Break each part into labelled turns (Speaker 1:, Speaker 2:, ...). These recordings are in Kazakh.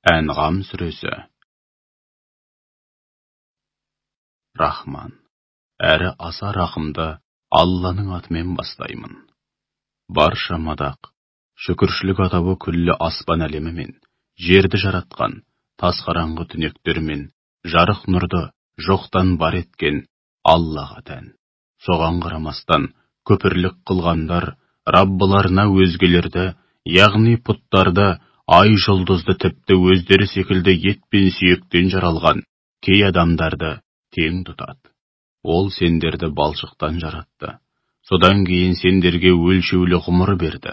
Speaker 1: Әнғам сүресі. Рахман, әрі аса рахымды Алланың атымен бастаймын. Барша мадақ, шүкіршілік атабы күллі аспан әлемі мен, жерді жаратқан, тас қараңғы түнектермен, жарық нұрды жоқтан бар еткен Аллаға тән. Соған қарамастан, көпірлік қылғандар, Раббыларына өзгелерді, яғни пұттарды, ай жұлдызды тіпті өздері секілді ет пен сүйектен жаралған кей адамдарды тең тұтады. Ол сендерді балшықтан жаратты. Содан кейін сендерге өлшеулі ғұмыр берді.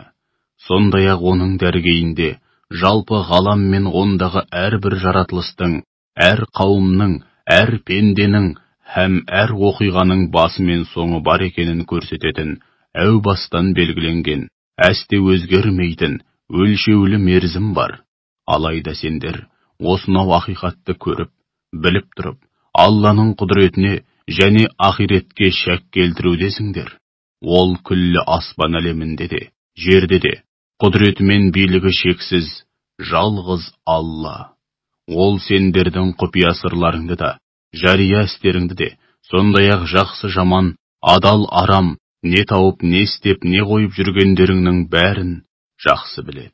Speaker 1: Сондай-ақ оның дәргейінде жалпы ғалам мен ондағы әрбір жаратылыстың, әр қауымның, әр пенденің һәм әр оқиғаның басы мен соңы бар екенін көрсететін әу бастан белгіленген, әсте өзгермейтін өлшеулі мерзім бар. Алайда сендер осынау ақиқатты көріп, біліп тұрып, Алланың құдіретіне және ақиретке шәк келтірудесіңдер. Ол күллі аспан әлемінде де, жерде де, құдіреті мен билігі шексіз, жалғыз Алла. Ол сендердің құпия сырларыңды да, жария істеріңді де, сондай-ақ жақсы жаман, адал арам, не тауып, не істеп, не қойып жүргендеріңнің бәрін жақсы біледі.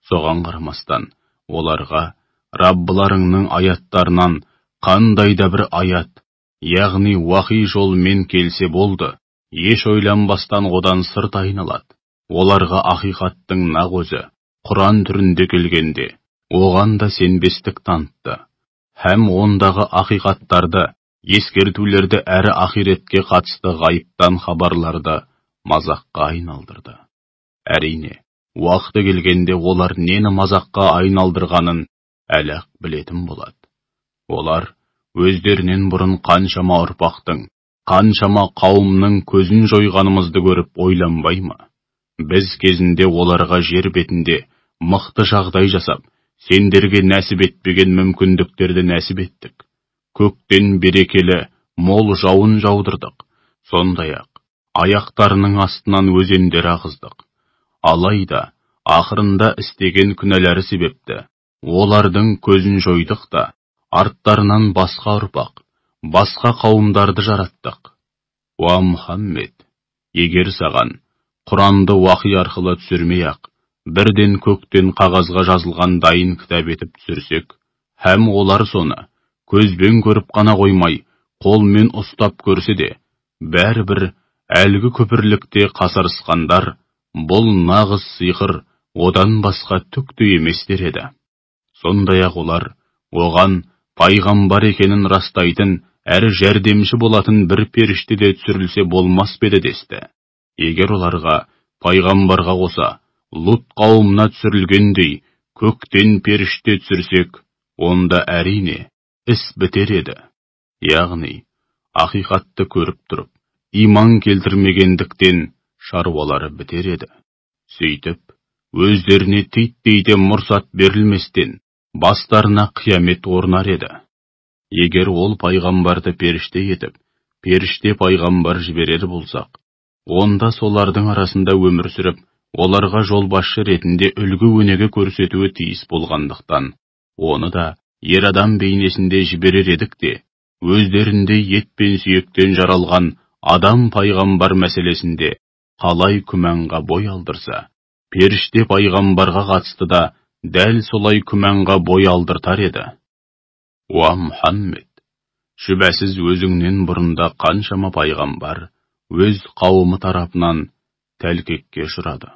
Speaker 1: Соған қарамастан, оларға Раббыларыңның аяттарынан қандай да бір аят, яғни уахи жолмен келсе болды, еш ойланбастан одан сырт айналады. Оларға ақиқаттың нақ өзі, Құран түрінде келгенде, оған да сенбестік танытты. Һәм ондағы ақиқаттарды, ескертулерді әрі ақиретке қатысты ғайыптан хабарларды мазаққа айналдырды. Әрине, уақыты келгенде олар нені мазаққа айналдырғанын әлі-ақ білетін болады. Олар өздерінен бұрын қаншама ұрпақтың, қаншама қауымның көзін жойғанымызды көріп ойланбай ма? Біз кезінде оларға жер бетінде мықты жағдай жасап, сендерге нәсіп етпеген мүмкіндіктерді нәсіп еттік. Көктен берекелі, мол жауын жаудырдық. Сондай-ақ, аяқтарының астынан өзендер ағыздық. Алайда, ақырында істеген күнәлары себепті, олардың көзін жойдық та, арттарынан басқа ұрпақ, басқа қауымдарды жараттық. Уа Мұхаммед, егер саған Құранды уахи арқылы түсірмей-ақ, бірден көктен қағазға жазылған дайын кітап етіп түсірсек, һәм олар соны көзбен көріп қана қоймай, қолмен ұстап көрсе де, бәрібір әлгі көпірлікте қасарысқандар, бұл нағыз сиқыр, одан басқа түкті еместер еді. Сондай-ақ олар оған пайғамбар екенін растайтын, әрі жәрдемші болатын бір періште де түсірілсе болмас пе еді десті. Егер оларға пайғамбарға қоса Лут қауымына түсірілгендей көктен періште түсірсек, онда әрине іс бітер еді. Яғни, ақиқатты көріп тұрып, иман келтірмегендіктен шаруалары бітер еді. Сөйтіп, өздеріне титтейде мұрсат берілместен, бастарына қиямет орнар еді. Егер ол пайғамбарды періште етіп, періште пайғамбар жіберер болсақ, онда солардың арасында өмір сүріп, оларға жолбасшы ретінде үлгі өнеге көрсетуі тиіс болғандықтан, оны да ер адам бейнесінде жіберер едік те, өздерінде ет пен сүйектен жаралған адам пайғамбар мәселесінде қалай күмәнға бой алдырса, періште пайғамбарға қатысты да дәл солай күмәнға бой алдыртар еді. Уа Мұхаммед, шүбәсіз өзіңнен бұрында қаншама пайғамбар өз қауымы тарапынан тәлкекке ұшырады.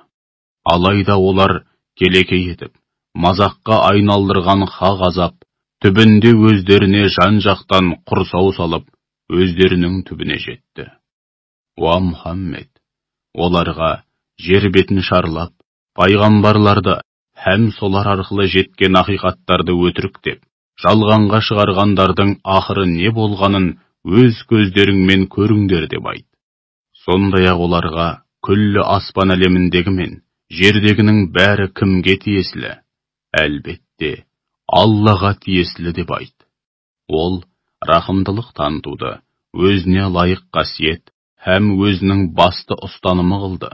Speaker 1: Алайда олар келекей етіп, мазаққа айналдырған хақ азап, түбінде өздеріне жан-жақтан құрсау салып, өздерінің түбіне жетті. Уа Мұхаммед, оларға жер бетін шарлап, пайғамбарларды һәм солар арқылы жеткен ақиқаттарды өтірік деп, жалғанға шығарғандардың ақыры не болғанын өз көздеріңмен көріңдер деп айт. Сондай-ақ оларға күллі аспан әлеміндегі мен жердегінің бәрі кімге тиесілі? Әлбетте, Аллаға тиесілі деп айт. Ол рахымдылық танытуды өзіне лайық қасиет һәм өзінің басты ұстанымы қылды.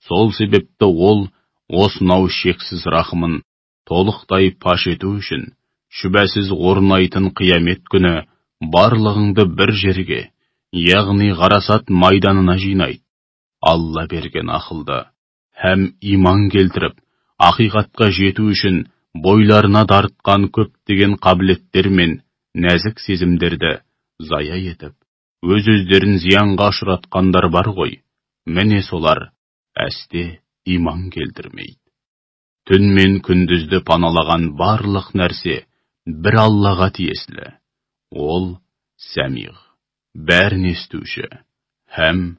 Speaker 1: Сол себепті ол осынау шексіз рахымын толықтай паш ету үшін, шүбәсіз орнайтын қиямет күні барлығыңды бір жерге, яғни ғарасат майданына жинайды. Алла берген ақылды, һәм иман келтіріп, ақиқатқа жету үшін бойларына дарытқан көптеген қабілеттер мен нәзік сезімдерді зая етіп, өз-өздерін зиянға ұшыратқандар бар ғой, міне солар әсте иман келтірмейді. Түн мен күндізді паналаған барлық нәрсе бір Аллаға тиесілі. Ол Сәмиғ, бәрін естуші, һәм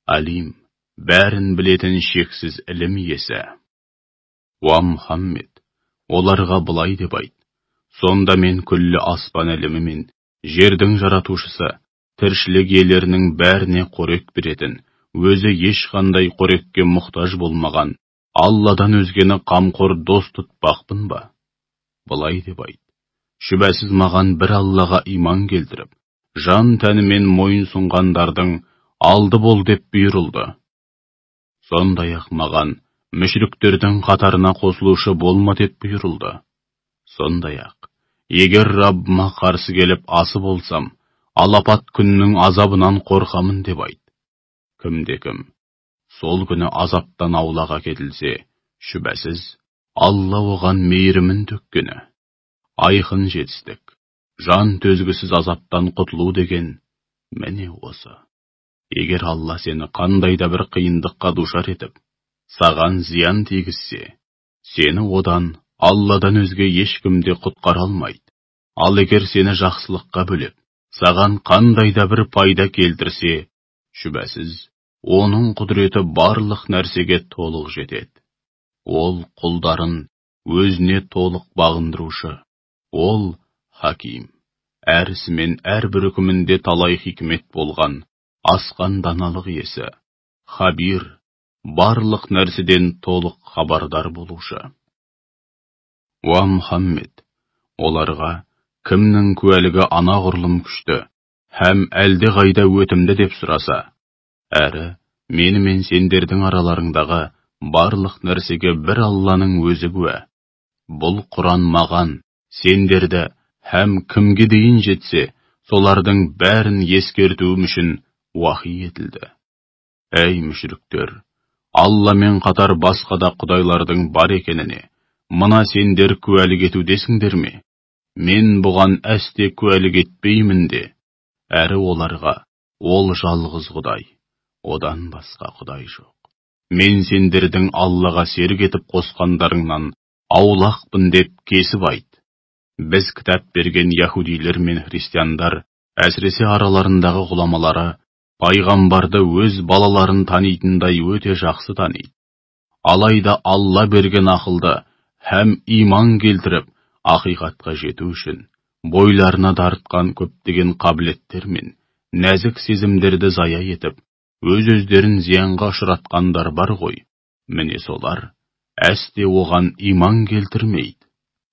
Speaker 1: Алим, бәрін білетін шексіз ілім иесі. Уа Мұхаммед, оларға былай деп айт: сонда мен күллі аспан әлемі мен жердің жаратушысы, тіршілік иелерінің бәріне қорек беретін, өзі ешқандай қорекке мұқтаж болмаған Алладан өзгені қамқор дос тұтпақпын ба? Былай деп айт: шүбәсіз маған бір Аллаға иман келтіріп, жан тәнімен мойын сұнғандардың алды бол деп бұйырылды. Сондай-ақ маған мүшриктердің қатарына қосылушы болма деп бұйырылды. Сондай-ақ, егер Раббыма қарсы келіп асып болсам, алапат күннің азабынан қорқамын деп айт. Кімде-кім сол күні азаптан аулаға кетілсе, шүбәсіз Алла оған мейірімін төккені. Айқын жетістік, жан төзгісіз азаптан құтылу деген міне осы. Егер Алла сені қандайда бір қиындыққа душар етіп, саған зиян тигізсе, сені одан Алладан өзге ешкімде құтқара алмайды. Ал егер сені жақсылыққа бөлеп, саған қандайда бір пайда келтірсе, шүбәсіз оның құдіреті барлық нәрсеге толық жетеді. Ол құлдарын өзіне толық бағындырушы. Ол Хаким, әр ісімен әрбір үкімінде талай хикмет болған, асқан даналық иесі. Хабир, барлық нәрседен толық хабардар болушы. Уа Мұхаммед, оларға кімнің куәлігі анағұрлым күшті, һәм әлде қайда өтімді деп сұраса, әрі мені мен сендердің араларыңдағы барлық нәрсеге бір Алланың өзі куә. Бұл Құран маған, сендерді, һәм кімге дейін жетсе, солардың бәрін ескертуім үшін уахи етілді. Әй мүшриктер, Алламен қатар басқа да құдайлардың бар екеніне, мына сендер куәлік етудесіңдер ме? Мен бұған әсте куәлік етпеймін де, әрі оларға ол жалғыз Құдай, одан басқа Құдай жоқ. Мен сендердің Аллаға серік етіп қосқандарыңнан аулақпын деп кесіп айт. Біз кітап берген яһудилер мен христиандар, әсіресе араларындағы ғұламалары, пайғамбарды өз балаларын танитындай өте жақсы таниды. Алайда Алла берген ақылды һәм иман келтіріп, ақиқатқа жету үшін бойларына дарытқан көптеген қабілеттер мен нәзік сезімдерді зая етіп, өз-өздерін зиянға ұшыратқандар бар ғой, міне солар әсте оған иман келтірмейді.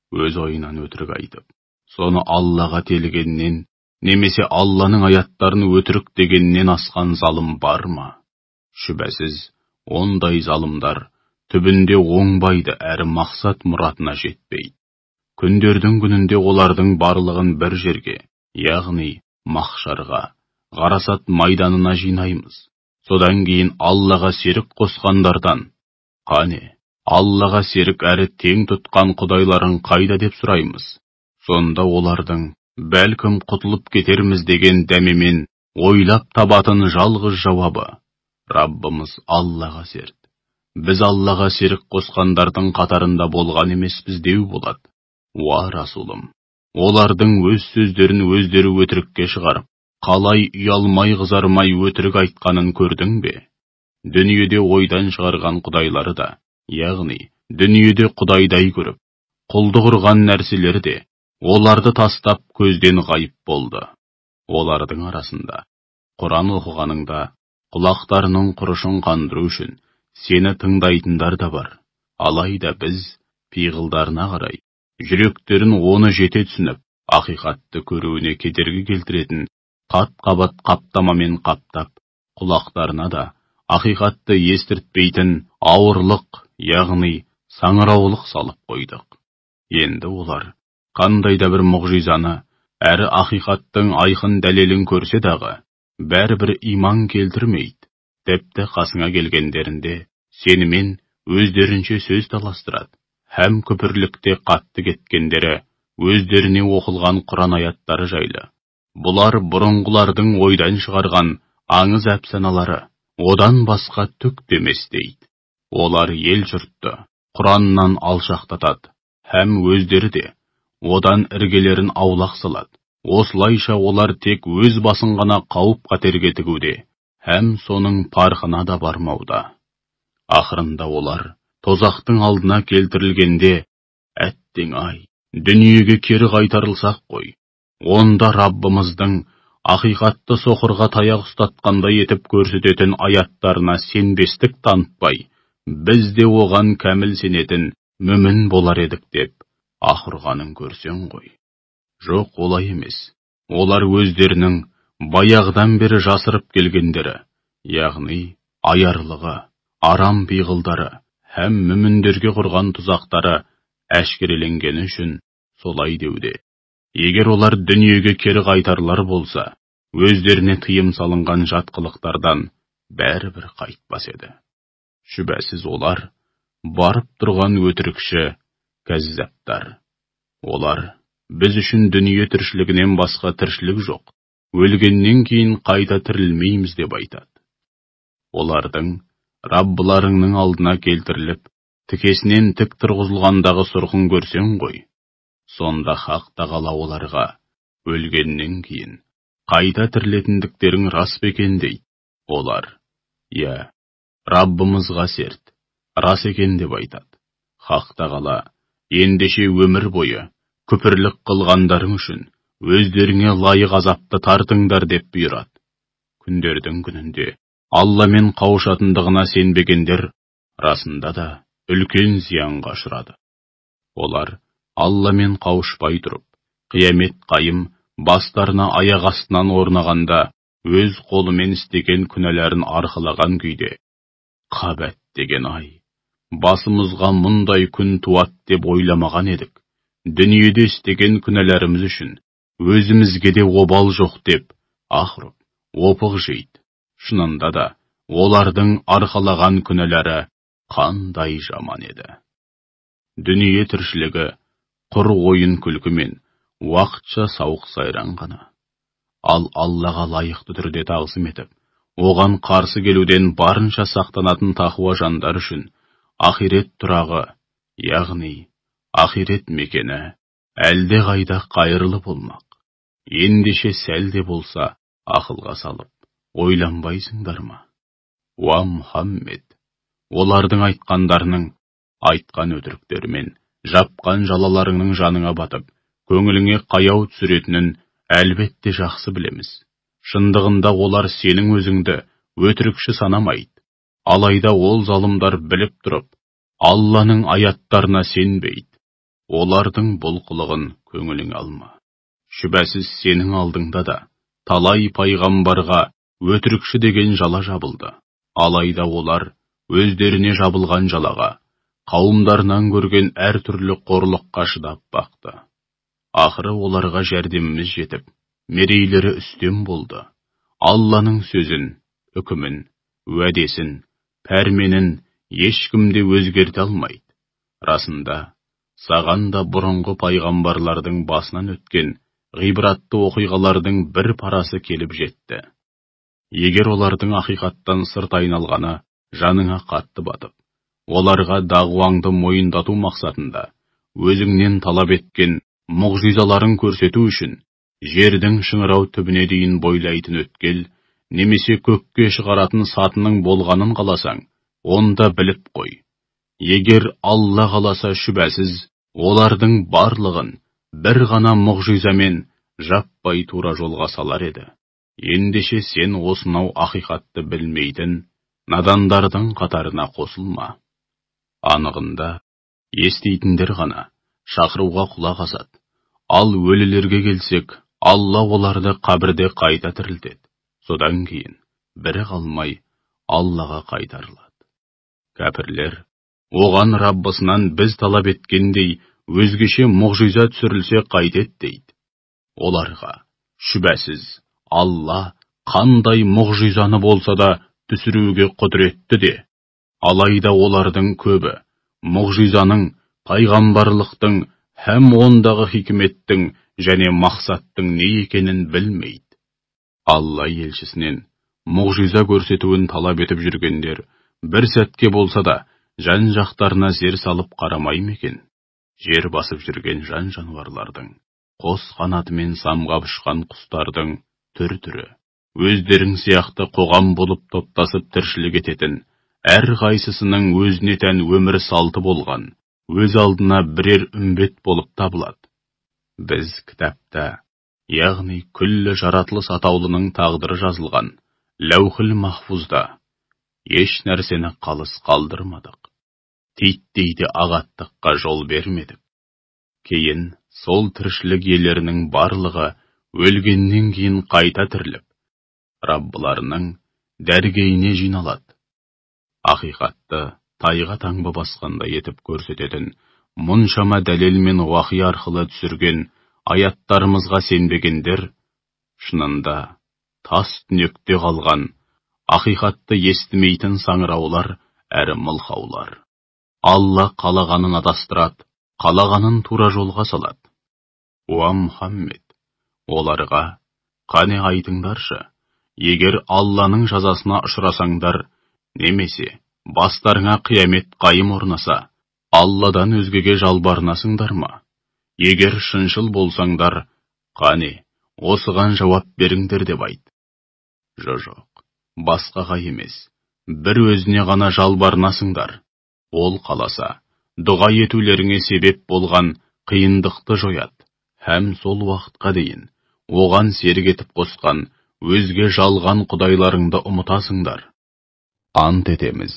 Speaker 1: Өз ойынан өтірік айтып, соны Аллаға телгеннен, немесе Алланың аяттарын өтірік дегеннен асқан залым бар ма? Шүбәсіз, ондай залымдар түбінде оңбайды әрі мақсат мұратына жетпейді. Күндердің күнінде олардың барлығын бір жерге, яғни махшарға, ғарасат майданына жинаймыз. Содан кейін Аллаға серік қосқандардан, қане, Аллаға серік әрі тең тұтқан құдайларын қайда деп сұраймыз. Сонда олардың бәлкім құтылып кетерміз деген дәмемен ойлап табатын жалғыз жауабы: Раббымыз Аллаға серт. Біз Аллаға серік қосқандардың қатарында болған емеспіз деу болады. Уа Расулым, олардың өз сөздерін өздері өтірікке шығарып, қалай ұялмай қызармай өтірік айтқанын көрдің бе? Дүниеде ойдан шығарған құдайлары да, яғни дүниеде құдайдай көріп, құлдық ұрған нәрселері де, оларды тастап көзден ғайып болды. Олардың арасында Құран оқығаныңда құлақтарының құрышын қандыру үшін сені тыңдайтындар да бар. Алайда біз пиғылдарына қарай жүректерін оны жете түсініп, ақиқатты көруіне кедергі келтіретін қат-қабат қаптамамен қаптап, құлақтарына да ақиқатты естіртпейтін ауырлық, яғни саңыраулық салып қойдық. Енді олар қандай да бір мұғжизаны, әрі ақиқаттың айқын дәлелін көрсе дағы, бәрібір иман келтірмейді. Тіпті қасыңа келгендерінде сенімен өздерінше сөз таластырады. Һәм күпірлікте қатты кеткендері өздеріне оқылған Құран аяттары жайлы. Бұлар бұрынғылардың ойдан шығарған аңыз әпсаналары, одан басқа түк демес дейді. Олар ел жұртты Құраннан алшақтатады, һәм өздері де одан іргелерін аулақ салады. Осылайша олар тек өз басын ғана қауіп қатерге тігуде, һәм соның парқына да бармауда. Ақырында олар тозақтың алдына келтірілгенде, әттең ай, дүниеге кері қайтарылсақ қой, онда Раббымыздың ақиқатты соқырға таяқ ұстатқандай етіп көрсететін аяттарына сенбестік танытпай, біз де оған кәміл сенетін мүмін болар едік деп аһ ұрғанын көрсең ғой. Жоқ, олай емес. Олар өздерінің баяғыдан бері жасырып келгендері, яғни аярлығы, арам пиғылдары һәм мүміндерге құрған тұзақтары әшкереленгені үшін солай деуде. Егер олар дүниеге кері қайтарылар болса, өздеріне тыйым салынған жат қылықтардан бәрібір қайтпас еді. Шүбәсіз олар барып тұрған өтірікші, кәззаптар. Олар біз үшін дүние тіршілігінен басқа тіршілік жоқ, өлгеннен кейін қайта тірілмейміз деп айтады. Олардың Раббыларыңның алдына келтіріліп, тікесінен тік тұрғызылғандағы сұрқын көрсең ғой, сонда Хақ Тағала оларға өлгеннен кейін қайта тірілетіндіктерің рас бекен дейді. Олар, иә, Раббымызға серт, рас екен деп айтады. Хақ Тағала ендеше өмір бойы күпірлік қылғандарың үшін өздеріңе лайық азапты тартыңдар деп бұйырады. Күндердің күнінде Алламен қауышатындығына сенбегендер расында да үлкен зиянға ұшырады. Олар Алламен қауышпай тұрып, қиямет қайым бастарына аяқ астынан орнағанда өз қолымен істеген күнәләрін арқылаған күйде, қабәт деген ай, басымызға мұндай күн туат деп ойламаған едік. Дүниеде істеген күнәләріміз үшін өзімізге де обал жоқ деп аһ ұрып, опық жейді. Шынында да олардың арқалаған күнәләрі қандай жаман еді. Дүние тіршілігі құр ойын күлкімен уақытша сауық сайран ғана. Ал Аллаға лайықты түрде тағзым етіп, оған қарсы келуден барынша сақтанатын тақуа жандар үшін ақирет тұрағы, яғни ақирет мекені әлде қайда қайырлы болмақ. Ендеше сәл де болса ақылға салып, ойланбайсыңдар ма? Уа Мұхаммед, олардың айтқандарының, айтқан өтіріктермен жапқан жалаларыңның жаныңа батып, көңіліңе қаяу түсіретінін әлбетте жақсы білеміз. Шындығында олар сенің өзіңді өтірікші санамайды. Алайда ол залымдар біліп тұрып, Алланың аяттарына сенбейді. Олардың бұл қылығын көңілің алма. Шүбәсіз сенің алдыңда да талай пайғамбарға өтірікші деген жала жабылды. Алайда олар өздеріне жабылған жалаға, қауымдарынан көрген әр түрлі қорлыққа шыдап бақты. Ақыры оларға жәрдеміміз жетіп, мерейлері үстем болды. Алланың сөзін, үкімін, уәдесін, пәрменін ешкімде өзгерте алмайды. Расында, саған да бұрынғы пайғамбарлардың басынан өткен ғибратты оқиғалардың бір парасы келіп жетті. Егер олардың ақиқаттан сырт айналғаны жаныңа қатты батып, оларға дағуаңды мойындату мақсатында өзіңнен талап еткен мұғжизаларын көрсету үшін жердің шыңырау түбіне дейін бойлайтын өткел, немесе көкке шығаратын сатының болғанын қаласаң, онда біліп қой. Егер Алла қаласа шүбәсіз, олардың барлығын бір ғана мұғжизамен жаппай тура жолға салар еді. Ендеше сен осынау ақиқатты білмейтін надандардың қатарына қосылма. Анығында, естейтіндер ғана шақыруға құлақ асады. Ал өлілерге келсек, Алла оларды қабірде қайта тірілтеді. Содан кейін бірі қалмай Аллаға қайтарылады. Кәпірлер, оған Раббысынан біз талап еткендей өзгеше мұғжиза түсірілсе қайтет дейді. Оларға, шүбәсіз, Алла қандай мұғжизаны болса да түсіруге құдіретті де, алайда олардың көбі мұғжизаның, пайғамбарлықтың, һәм ондағы хикметтің және мақсаттың не екенін білмейді. Алла елшісінен мұғжиза көрсетуін талап етіп жүргендер бір сәтке болса да жан-жақтарына зер салып қарамай ма екен? Жер басып жүрген жан-жануарлардың, қос қанатымен самғап ұшқан құстардың түр-түрі, өздерің сияқты қоғам болып топтасып тіршілік ететін, әр қайсысының өзіне тән өмір салты болған, өз алдына бірер үмбет болып табылады. Біз кітапта, яғни күллі жаратылыс атаулының тағдыры жазылған ләухіл махфузда еш нәрсені қалыс қалдырмадық. Титтейді ағаттыққа жол бермедік. Кейін сол тіршілік иелерінің барлығы өлгеннен кейін қайта тіріліп, Раббыларының дәргейіне жиналады. Ақиқатты тайға таңба басқандай етіп көрсететін мұншама дәлел мен уақи арқылы түсірген аяттарымызға сенбегендер, шынында тас түнекте қалған, ақиқатты естімейтін саңыраулар әрі мылқаулар. Алла қалағанын адастырады, қалағанын тура жолға салады. Уа Мұхаммед, оларға, қане айтыңдаршы, егер Алланың жазасына ұшырасаңдар, немесе бастарыңа қиямет қайым орнаса, Алладан өзгеге жалбарынасыңдар ма? Егер шыншыл болсаңдар, қане, осыған жауап беріңдер деп айт. Жоқ, басқаға емес, бір өзіне ғана жалбарынасыңдар. Ол қаласа, дұға етулеріңе себеп болған қиындықты жояды, һәм сол уақытқа дейін оған серік етіп қосқан өзге жалған құдайларыңды ұмытасыңдар. Ант етеміз,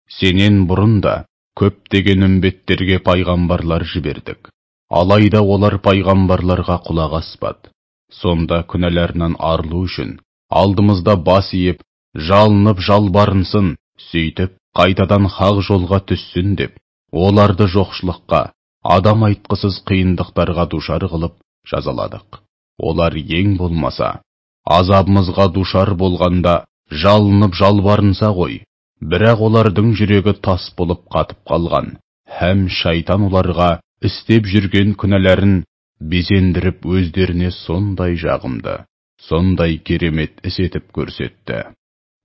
Speaker 1: сенен бұрын да көптеген үмбеттерге пайғамбарлар жібердік. Алайда олар пайғамбарларға құлақ аспады. Сонда күнәларынан арылу үшін алдымызда бас иіп, жалынып жалбарынсын, сөйтіп қайтадан хақ жолға түссін деп, оларды жоқшылыққа, адам айтқысыз қиындықтарға душар қылып жазаладық. Олар ең болмаса, азабымызға душар болғанда жалынып жалбарынса ғой, бірақ олардың жүрегі тас болып қатып қалған, һәм шайтан оларға істеп жүрген күнәләрін безендіріп өздеріне сондай жағымды, сондай керемет іс етіп көрсетті.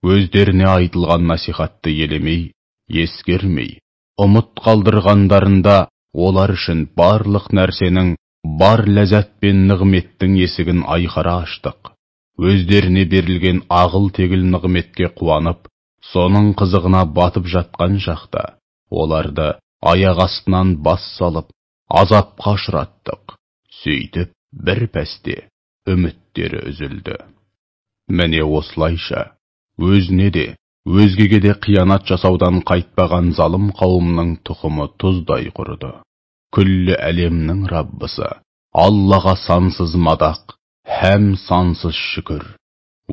Speaker 1: Өздеріне айтылған насихатты елемей, ескермей, ұмыт қалдырғандарында олар үшін барлық нәрсенің, бар ләззат пен нығметтің есігін айқара аштық. Өздеріне берілген ағыл-тегіл нығметке қуанып, соның қызығына батып жатқан шақта, оларды аяқ астынан бас салып, азапқа ұшыраттық. Сөйтіп, бір пәсте үміттері үзілді. Міне осылайша, өзіне де, өзгеге де қиянат жасаудан қайтпаған залым қауымның тұқымы тұздай құрыды. Күллі әлемнің Раббысы, Аллаға сансыз мадақ, һәм сансыз шүкір.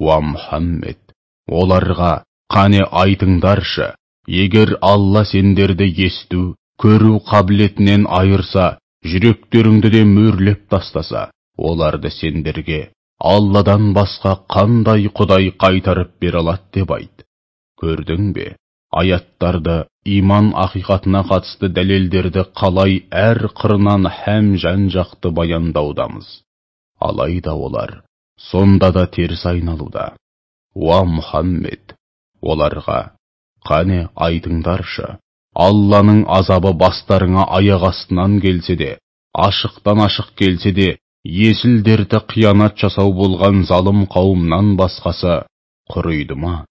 Speaker 1: Уа Мұхаммед, оларға қане айтыңдаршы, егер Алла сендерді есту, көру қабілетінен айырса, жүректеріңді де мөрлеп тастаса, оларды сендерге Алладан басқа қандай құдай қайтарып бере алады деп айт. Көрдің бе, аяттарды, иман ақиқатына қатысты дәлелдерді қалай әр қырынан һәм жан-жақты баяндаудамыз. Алайда олар сонда да теріс айналуда. Уа Мұхаммед, оларға қане айтыңдаршы, Алланың азабы бастарыңа аяқ астынан келсе де, ашықтан ашық келсе де, есіл-дерті қиянат жасау болған залым қауымнан басқасы құрыйды ма?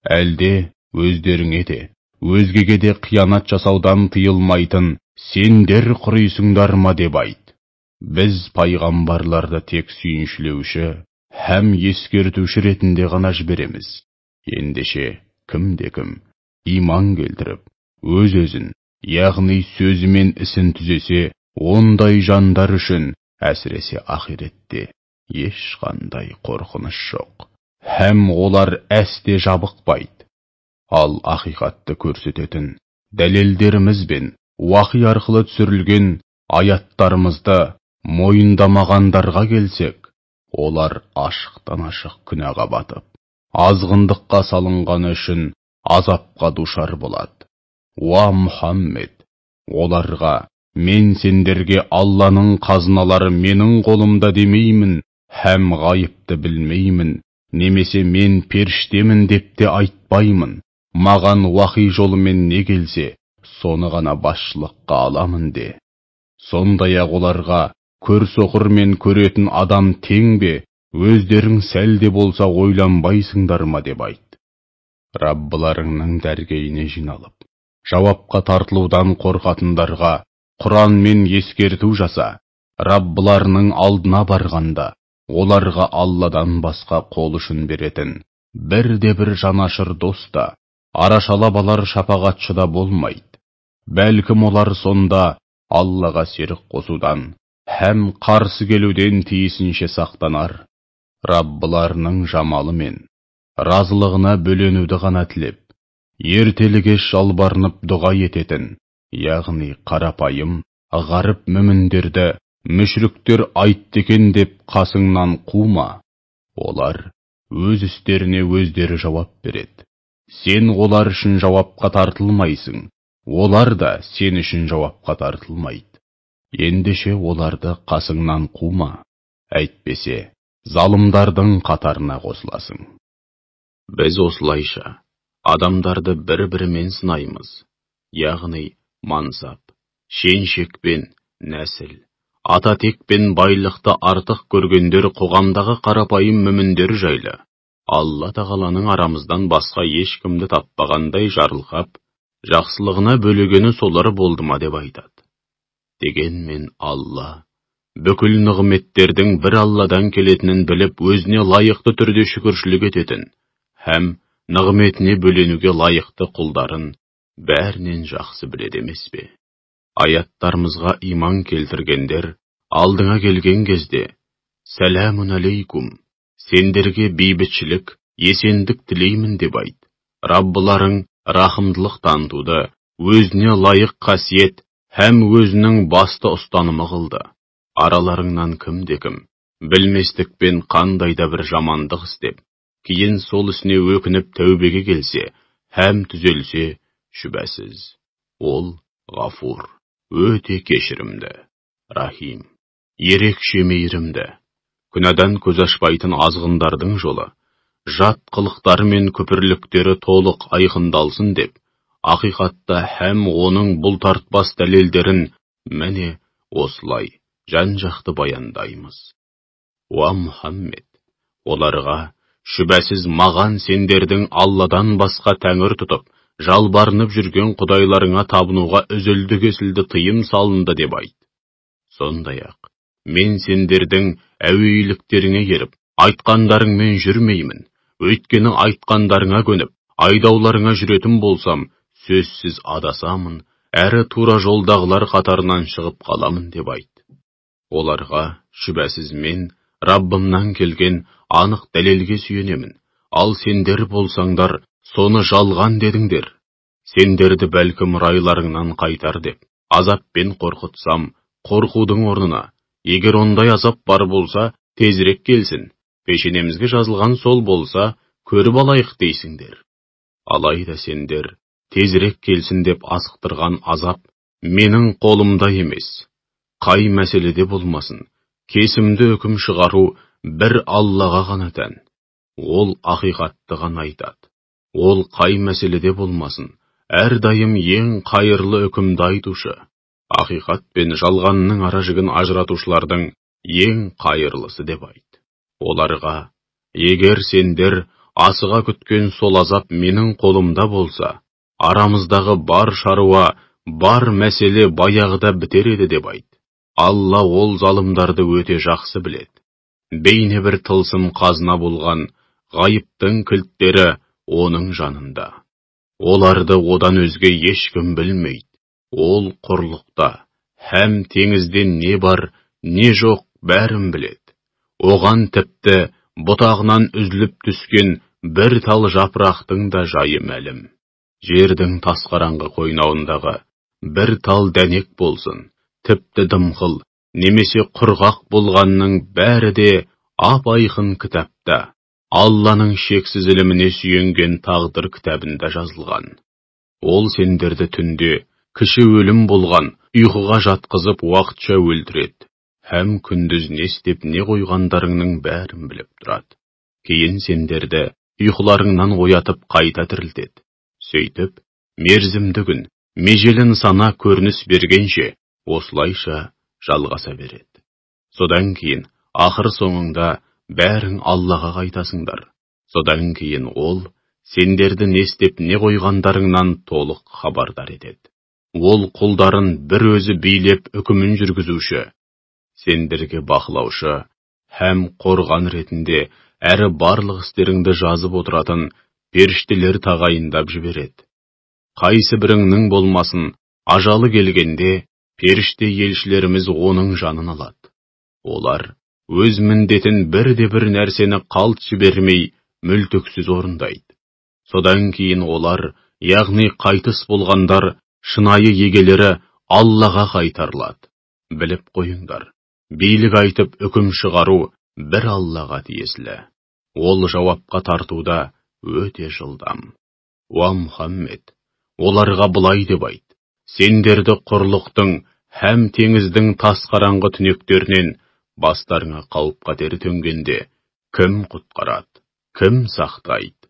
Speaker 1: Әлде өздеріңе де, өзгеге де қиянат жасаудан тыйылмайтын сендер құрыйсыңдар ма деп айт. Біз пайғамбарларды тек сүйіншілеуші һәм ескертуші ретінде ғана жібереміз. Ендеше кім-де-кім иман келтіріп, өз-өзін, яғни сөзі мен ісін түзесе, ондай жандар үшін әсіресе ақиретте ешқандай қорқыныш жоқ, һәм олар әсте жабықпайды. Ал ақиқатты көрсететін дәлелдеріміз бен уақи арқылы түсірілген аяттарымызды мойындамағандарға келсек, олар ашықтан ашық күнәға батып, азғындыққа салынғаны үшін азапқа душар болады. Уа Мұхаммед, оларға мен сендерге Алланың қазыналары менің қолымда демеймін, һәм ғайыпты білмеймін, немесе мен періштемін деп те айтпаймын. Маған уахи жолымен не келсе, соны ғана басшылыққа аламын де. Сондай-ақ оларға көрсоқыр мен көретін адам тең бе, өздерің сәл де болса ойланбайсыңдар ма деп айт. Раббыларыңның дәргейіне жиналып, жауапқа тартылудан қорқатындарға Құран мен ескерту жаса. Раббыларының алдына барғанда, оларға Алладан басқа қол ұшын беретін бірде-бір жанашыр доста, арашалап алар шапағатшы да болмайды. Бәлкім олар сонда Аллаға серік қосудан һәм қарсы келуден тиісінше сақтанар. Раббыларының жамалы мен разылығына бөленуді ғана тілеп, ертеліге жалбарынып дұға ететін, яғни қарапайым, ғарып мүміндерді мүшріктер айтты екен деп қасыңнан қума. Олар өз істеріне өздері жауап береді. Сен олар үшін жауапқа тартылмайсың, олар да сен үшін жауапқа тартылмайды. Ендеше оларды қасыңнан қума, әйтпесе залымдардың қатарына қосыласың. Біз осылайша адамдарды бір-бірімен сынаймыз, яғни мансап, шен-шек пен нәсіл, ата-тек пен байлықты артық көргендер қоғамдағы қарапайым мүміндер жайлы Алла тағаланың арамыздан басқа ешкімді таппағандай жарылқап, жақсылығына бөлегені солар болды ма деп айтады. Дегенмен Алла бүкіл нығметтердің бір Алладан келетінін біліп, өзіне лайықты түрде шүкіршілік ететін һәм нығметіне бөленуге лайықты құлдарын бәрінен жақсы біледі емес пе? Аяттарымызға иман келтіргендер алдыңа келген кезде, сәләмун алейкум, сендерге бейбітшілік, есендік тілеймін деп айт. Раббыларың рахымдылық танытуды өзіне лайық қасиет һәм өзінің басты ұстанымы қылды. Араларыңнан кім-де-кім білместікпен қандай да бір жамандық істеп, кейін сол ісіне өкініп тәубеге келсе һәм түзелсе, шүбәсіз ол ғафур, өте кешірімді, рахим, ерекше мейірімді. Күнәдан көз ашпайтын азғындардың жолы, жат қылықтары мен күпірліктері толық айқындалсын деп, ақиқатта һәм оның бұлтартпас дәлелдерін міне осылай жан-жақты баяндаймыз. Уа Мұхаммед, оларға шүбәсіз маған сендердің Алладан басқа тәңір тұтып, жалбарынып жүрген құдайларыңа табынуға үзілді-кесілді тыйым салынды деп айт. Сондай-ақ, мен сендердің әуейліктеріңе еріп, айтқандарыңмен жүрмеймін, өйткені айтқандарыңа көніп, айдауларыңа жүретін болсам, сөзсіз адасамын, әрі тура жолдағылар қатарынан шығып қаламын деп айт. Оларға шүбәсіз мен Раббымнан келген анық дәлелге сүйенемін, ал сендер болсаңдар, соны жалған дедіңдер. Сендерді бәлкім райларыңнан қайтар деп, азаппен қорқытсам, қорқудың орнына, егер ондай азап бар болса, тезірек келсін, пешенемізге жазылған сол болса, көріп алайық дейсіңдер. Алайда сендер, тезірек келсін деп асықтырған азап, менің қолымда емес. Қай мәселеде болмасын, кесімді үкім шығару бір Аллаға ғана тән. Ол ақиқатты ғана айтады. Ол қай мәселеде болмасын, әрдайым ең қайырлы үкімді айтушы. Ақиқат пен жалғанның ара-жігін ажыратушылардың ең қайырлысы деп айт. Оларға, егер сендер асыға күткен сол азап менің қолымда болса, арамыздағы бар шаруа, бар мәселе баяғыда бітер еді деп айт. Алла ол залымдарды өте жақсы біледі. Бейне бір тылсым қазына болған ғайыптың кілттері оның жанында. Оларды одан өзге ешкім білмейді. Ол құрлықта һәм теңізде не бар, не жоқ бәрін біледі. Оған тіпті бұтағынан үзіліп түскен бір тал жапырақтың да жайы мәлім. Жердің тасқараңғы қойнауындағы бір тал дәнек болсын, тіпті дымқыл, немесе құрғақ болғанның бәрі де ап-айқын кітапта, Алланың шексіз іліміне сүйенген тағдыр кітабында жазылған. Ол сендерді түнде, кіші өлім болған, ұйқыға жатқызып уақытша өлтіреді. Һәм күндіз не істеп не қойғандарыңның бәрін біліп тұрады. Кейін сендерді ұйқыларыңнан оятып қайта тірілтеді. Сөйтіп, мерзімді күн, межелі нысана көрініс бергенше, осылайша жалғаса береді. Содан кейін, ақыр соңында бәрің Аллаға қайтасыңдар. Содан кейін ол, сендерді не істеп не қойғандарыңнан толық хабардар етеді. Ол құлдарын бір өзі билеп үкімін жүргізуші, сендерге бақылаушы, һәм қорған ретінде әрі барлық істеріңді жазып отыратын періштелер тағайындап жібереді. Қайсы біріңнің болмасын, ажалы келгенде, періште елшілеріміз оның жанын алады. Олар өз міндетін бірде-бір нәрсені қалт жібермей, мүлтіксіз орындайды. Содан кейін олар, яғни қайтыс болғандар, шынайы егелері Аллаға қайтарылады. Біліп қойыңдар, билік айтып үкім шығару бір Аллаға тиесілі. Ол жауапқа тартуда өте жылдам. Уа Мұхаммед, оларға былай деп айт: сендерді құрлықтың һәм теңіздің тас қараңғы түнектерінен бастарыңа қауіп қатері төнгенде кім құтқарады, кім сақтайды?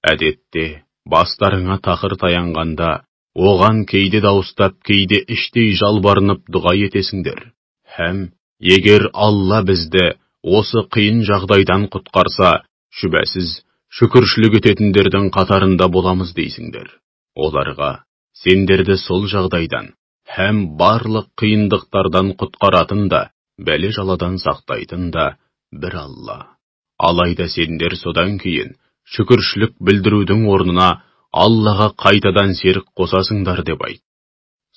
Speaker 1: Әдетте, бастарыңа тақыр таянғанда, оған кейде дауыстап, кейде іштей жалбарынып дұға етесіңдер. Һәм егер Алла бізді осы қиын жағдайдан құтқарса, шүбәсіз шүкіршілік ететіндердің қатарында боламыз дейсіңдер. Оларға сендерді сол жағдайдан һәм барлық қиындықтардан құтқаратын да, бәле жаладан сақтайтын да бір Алла. Алайда сендер содан кейін шүкіршілік білдірудің орнына Аллаға қайтадан серік қосасыңдар деп айт.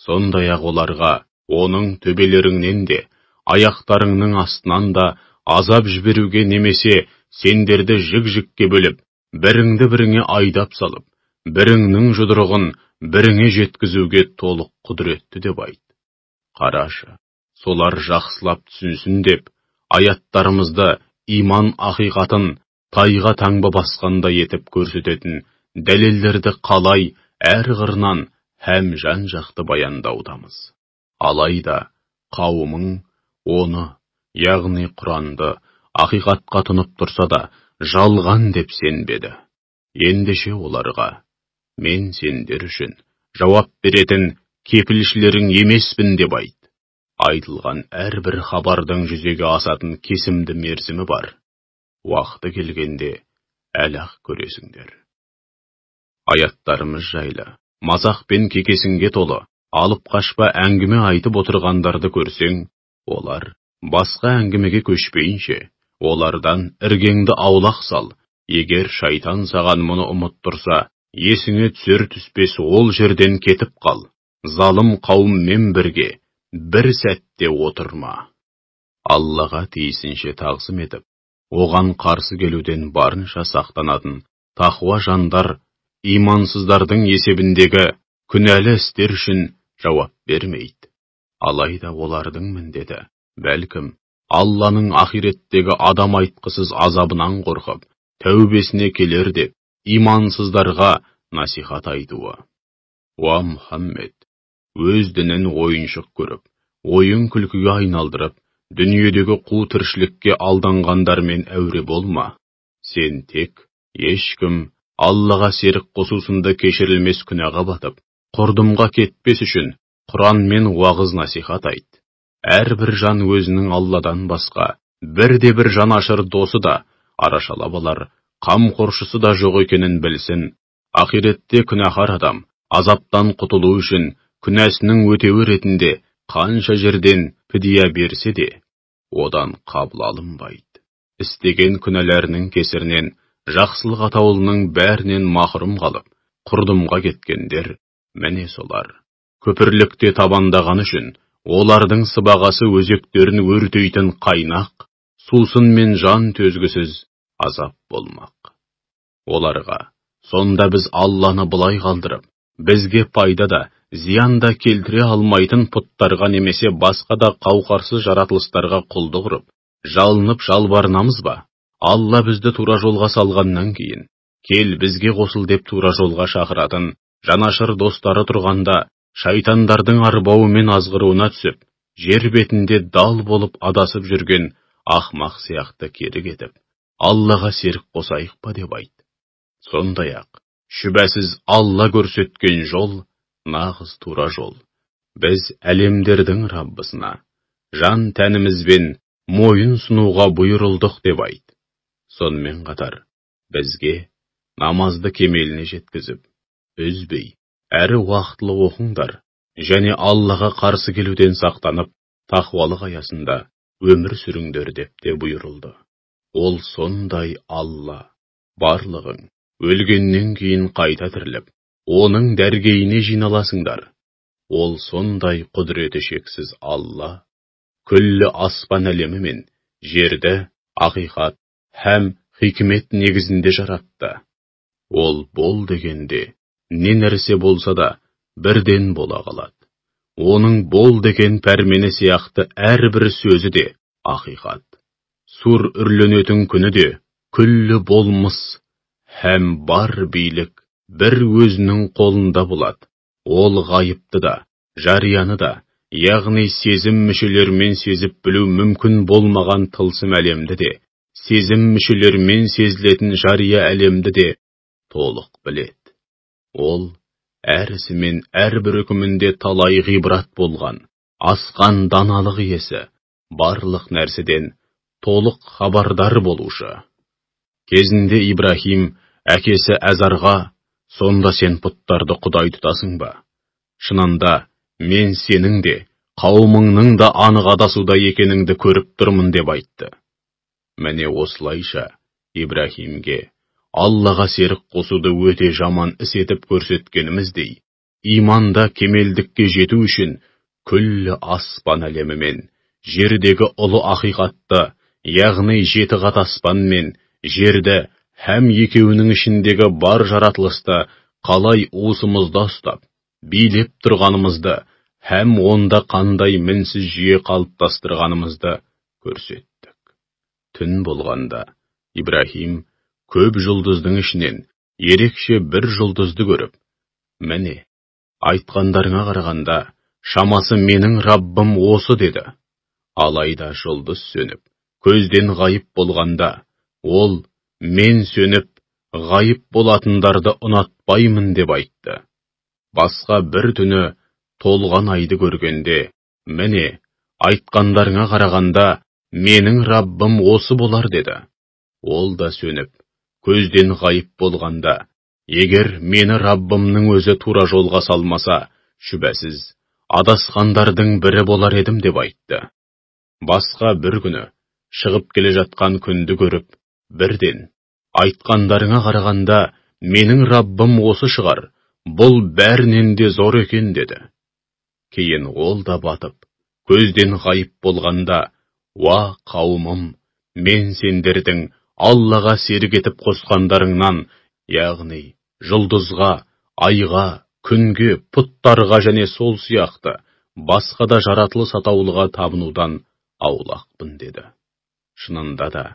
Speaker 1: Сондай-ақ оларға оның төбелеріңнен де, аяқтарыңның астынан да азап жіберуге немесе сендерді жік-жікке бөліп, біріңді біріңе айдап салып, біріңнің жұдырығын біріңе жеткізуге толық құдіретті деп айт. Қарашы, солар жақсылап түсінсін деп, аяттарымызды иман ақиқатын тайға таңба басқанда етіп көрсететін дәлелдерді қалай әр қырынан һәм жан-жақты баяндаудамыз. Алайда қауымың оны, яғни Құранды, ақиқатқа тұнып тұрса да, жалған деп сенбеді. Ендеше оларға, мен сендер үшін жауап беретін кепілшілерің емеспін деп айт. Айтылған әрбір хабардың жүзеге асатын кесімді мерзімі бар. Уақыты келгенде әлақ көресіңдер. Аяттарымыз жайлы, мазақ пен кекесінге толы, алып қашпа әңгіме айтып отырғандарды көрсең, олар басқа әңгімеге көшпейінше, олардан іргеңді аулақ сал. Егер шайтан саған мұны ұмыттырса, есіңе түсер түспес ол жерден кетіп қал. Залым қауыммен бірге бір сәтте отырма. Аллаға тиісінше тағзым етіп, оған қарсы келуден барынша сақтанатын тақуа жандар имансыздардың есебіндегі күнәлі істер үшін жауап бермейді. Алайда олардың міндеті, бәлкім, Алланың ақиреттегі адам айтқысыз азабынан қорқып, тәубесіне келер деп, имансыздарға насихат айтуы. Уа Мұхаммед, өз дінін ойыншық көріп, ойын күлкіге айналдырып, дүниедегі қу тіршілікке алданғандармен әуре болма. Сен тек, ешкім Аллаға серік қосусында кешірілмес күнәға батып, құрдымға кетпес үшін Құран мен уағыз насихат айт. Әрбір жан өзінің Алладан басқа, бірде-бір жанашыр досы да, арашалап алар, қамқоршысы да жоқ екенін білсін. Ақиретте күнәһар адам азаптан құтылу үшін күнәсінің өтеуі ретінде қанша жерден пидия берсе де, одан қабыл алынбайды. Істеген күнәләрінің кесірінен жақсылық атаулының бәрінен махрұм қалып, құрдымға кеткендер, міне солар. Көпірлікте табандаған үшін, олардың сыбағасы өзектерін өртейтін қайнақ, сусын мен жан төзгісіз азап болмақ. Оларға, сонда біз Алланы былай қалдырып, бізге пайда да, зиян да келтіре алмайтын пұттарға немесе басқа да қауқарсыз жаратылыстарға құлдық ұрып, жалынып жалбарынамыз ба? Алла бізді тура жолға салғаннан кейін, кел бізге қосыл деп тура жолға шақыратын, жанашыр достары тұрғанда, шайтандардың арбауымен азғыруына түсіп, жер бетінде дал болып адасып жүрген ақмақ сияқты кері кетіп, Аллаға серік қосайық па деп айт. Сондай-ақ, шүбәсіз Алла көрсеткен жол, нағыз тура жол. Біз әлемдердің Раббысына, жан тәнімізбен мойын сұнуға бұйырылдық деп айт. Сонымен қатар, бізге намазды кемеліне жеткізіп, үзбей, әрі уақытлы оқыңдар, және Аллаға қарсы келуден сақтанып, тақуалық аясында өмір сүріңдер деп те бұйырылды. Ол сондай Алла, барлығың, өлгеннен кейін қайта тіріліп, оның дәргейіне жиналасыңдар. Ол сондай құдіреті шексіз Алла, күллі аспан әлемі мен жерді ақиқат һәм хикмет негізінде жаратты. Ол бол дегенде, не нәрсе болса да, бірден бола қалады. Оның бол деген пәрмені сияқты әрбір сөзі де ақиқат. Сур үрленетін күні де, күллі болмыс, һәм бар билік бір өзінің қолында болады. Ол ғайыпты да, жарияны да, яғни сезім мүшелермен сезіп білу мүмкін болмаған тылсым әлемді де, сезім мүшелермен сезілетін жария әлемді де толық біледі. Ол әр ісі мен әрбір үкімінде талай ғибрат болған, асқан даналық иесі, барлық нәрседен толық хабардар болушы. Кезінде Ибрахим әкесі Әзарға, сонда сен пұттарды құдай тұтасың ба? Шынында, мен сенің де, қауымыңның да анық адасуда екеніңді көріп тұрмын деп айтты. Міне осылайша Ибрахимге Аллаға серік қосуды өте жаман іс етіп көрсеткеніміздей, иманда кемелдікке жету үшін күллі аспан әлемі мен жердегі ұлы ақиқатты, яғни 7 қат аспан мен жерді һәм екеуінің ішіндегі бар жаратылысты қалай уысымызда ұстап, билеп тұрғанымызды һәм онда қандай мінсіз жүйе қалыптастырғанымызды көрсеттік. Түн болғанда Ибрахим көп жұлдыздың ішінен ерекше бір жұлдызды көріп, міне, айтқандарыңа қарағанда, шамасы менің Раббым осы деді. Алайда жұлдыз сөніп, көзден ғайып болғанда, ол мен сөніп, ғайып болатындарды ұнатпаймын деп айтты. Басқа бір түні толған айды көргенде, міне, айтқандарыңа қарағанда, менің Раббым осы болар деді. Ол да сөніп, көзден ғайып болғанда, егер мені Раббымның өзі тура жолға салмаса, шүбәсіз, адасқандардың бірі болар едім деп айтты. Басқа бір күні, шығып келе жатқан күнді көріп, бірден, айтқандарыңа қарағанда, менің Раббым осы шығар, бұл бәрінен де зор екен деді. Кейін ол да батып, көзден ғайып болғанда, уа қауымым, мен сендердің Аллаға серік етіп қосқандарыңнан, яғни жұлдызға, айға, күнге, пұттарға және сол сияқты басқа да жаратылыс атаулыға табынудан аулақпын деді. Шынында да,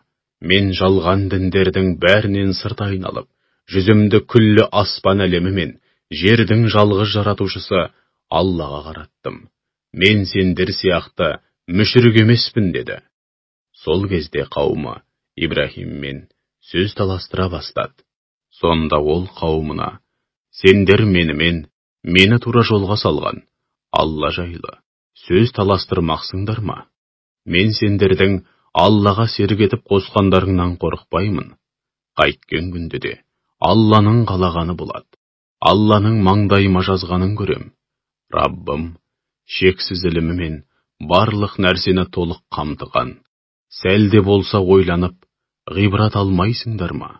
Speaker 1: мен жалған діндердің бәрінен сырт айналып, жүзімді күллі аспан әлемі мен жердің жалғыз жаратушысы Аллаға қараттым. Мен сендер сияқты мүшрик емеспін деді. Сол кезде қауымы Ибрахиммен сөз таластыра бастады. Сонда ол қауымына, сендер менімен, мені тура жолға салған Алла жайлы сөз таластырмақсыңдар ма? Мен сендердің Аллаға серік етіп қосқандарыңнан қорықпаймын. Қайткен күнде де Алланың қалағаны болады. Алланың маңдайыма жазғанын көрем. Раббым шексіз ілімімен барлық нәрсені толық қамтыған. Сәл де болса ойланып, ғибрат алмайсыңдар ма?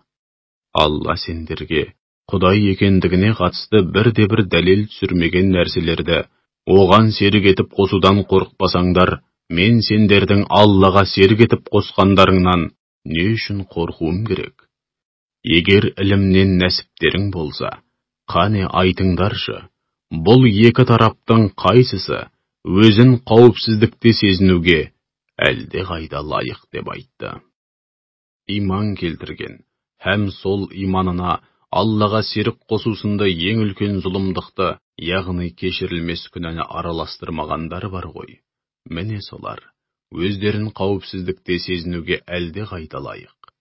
Speaker 1: Алла сендерге Құдай екендігіне қатысты бірде-бір дәлел түсірмеген нәрселерді оған серік етіп қосудан қорықпасаңдар, мен сендердің Аллаға серік етіп қосқандарыңнан не үшін қорқуым керек? Егер ілімнен нәсіптерің болса, Қане айтыңдаршы, бұл екі тараптың қайсысы өзін қауіпсіздікте сезінуге әлде қайда лайық деп айтты. Иман келтірген, һәм сол иманына Аллаға серік қосусында ең үлкен зұлымдықты, яғни кешірілмес күнәні араластырмағандар бар ғой. Міне солар, өздерін қауіпсіздікте сезінуге әлде қайда лайық.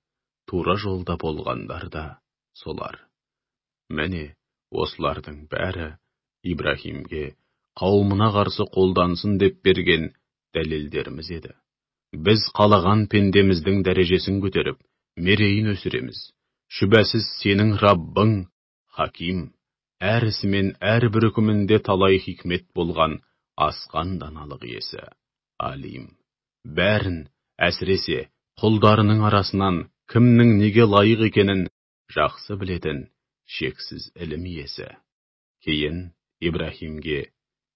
Speaker 1: Тура жолда болғандар да солар. Міне, осылардың бәрі Ибраһимге қауымына қарсы қолдансын деп берген дәлелдеріміз еді. Біз қалаған пендеміздің дәрежесін көтеріп, мерейін өсіреміз. Шүбәсіз сенің Раббың, Хаким, әр ісі мен әрбір үкімінде талай хикмет болған асқан даналық иесі, Алим. Бәрін, әсіресе құлдарының арасынан кімнің неге лайық екенін жақсы білетін шексіз ілім иесі. Кейін Ибраһимге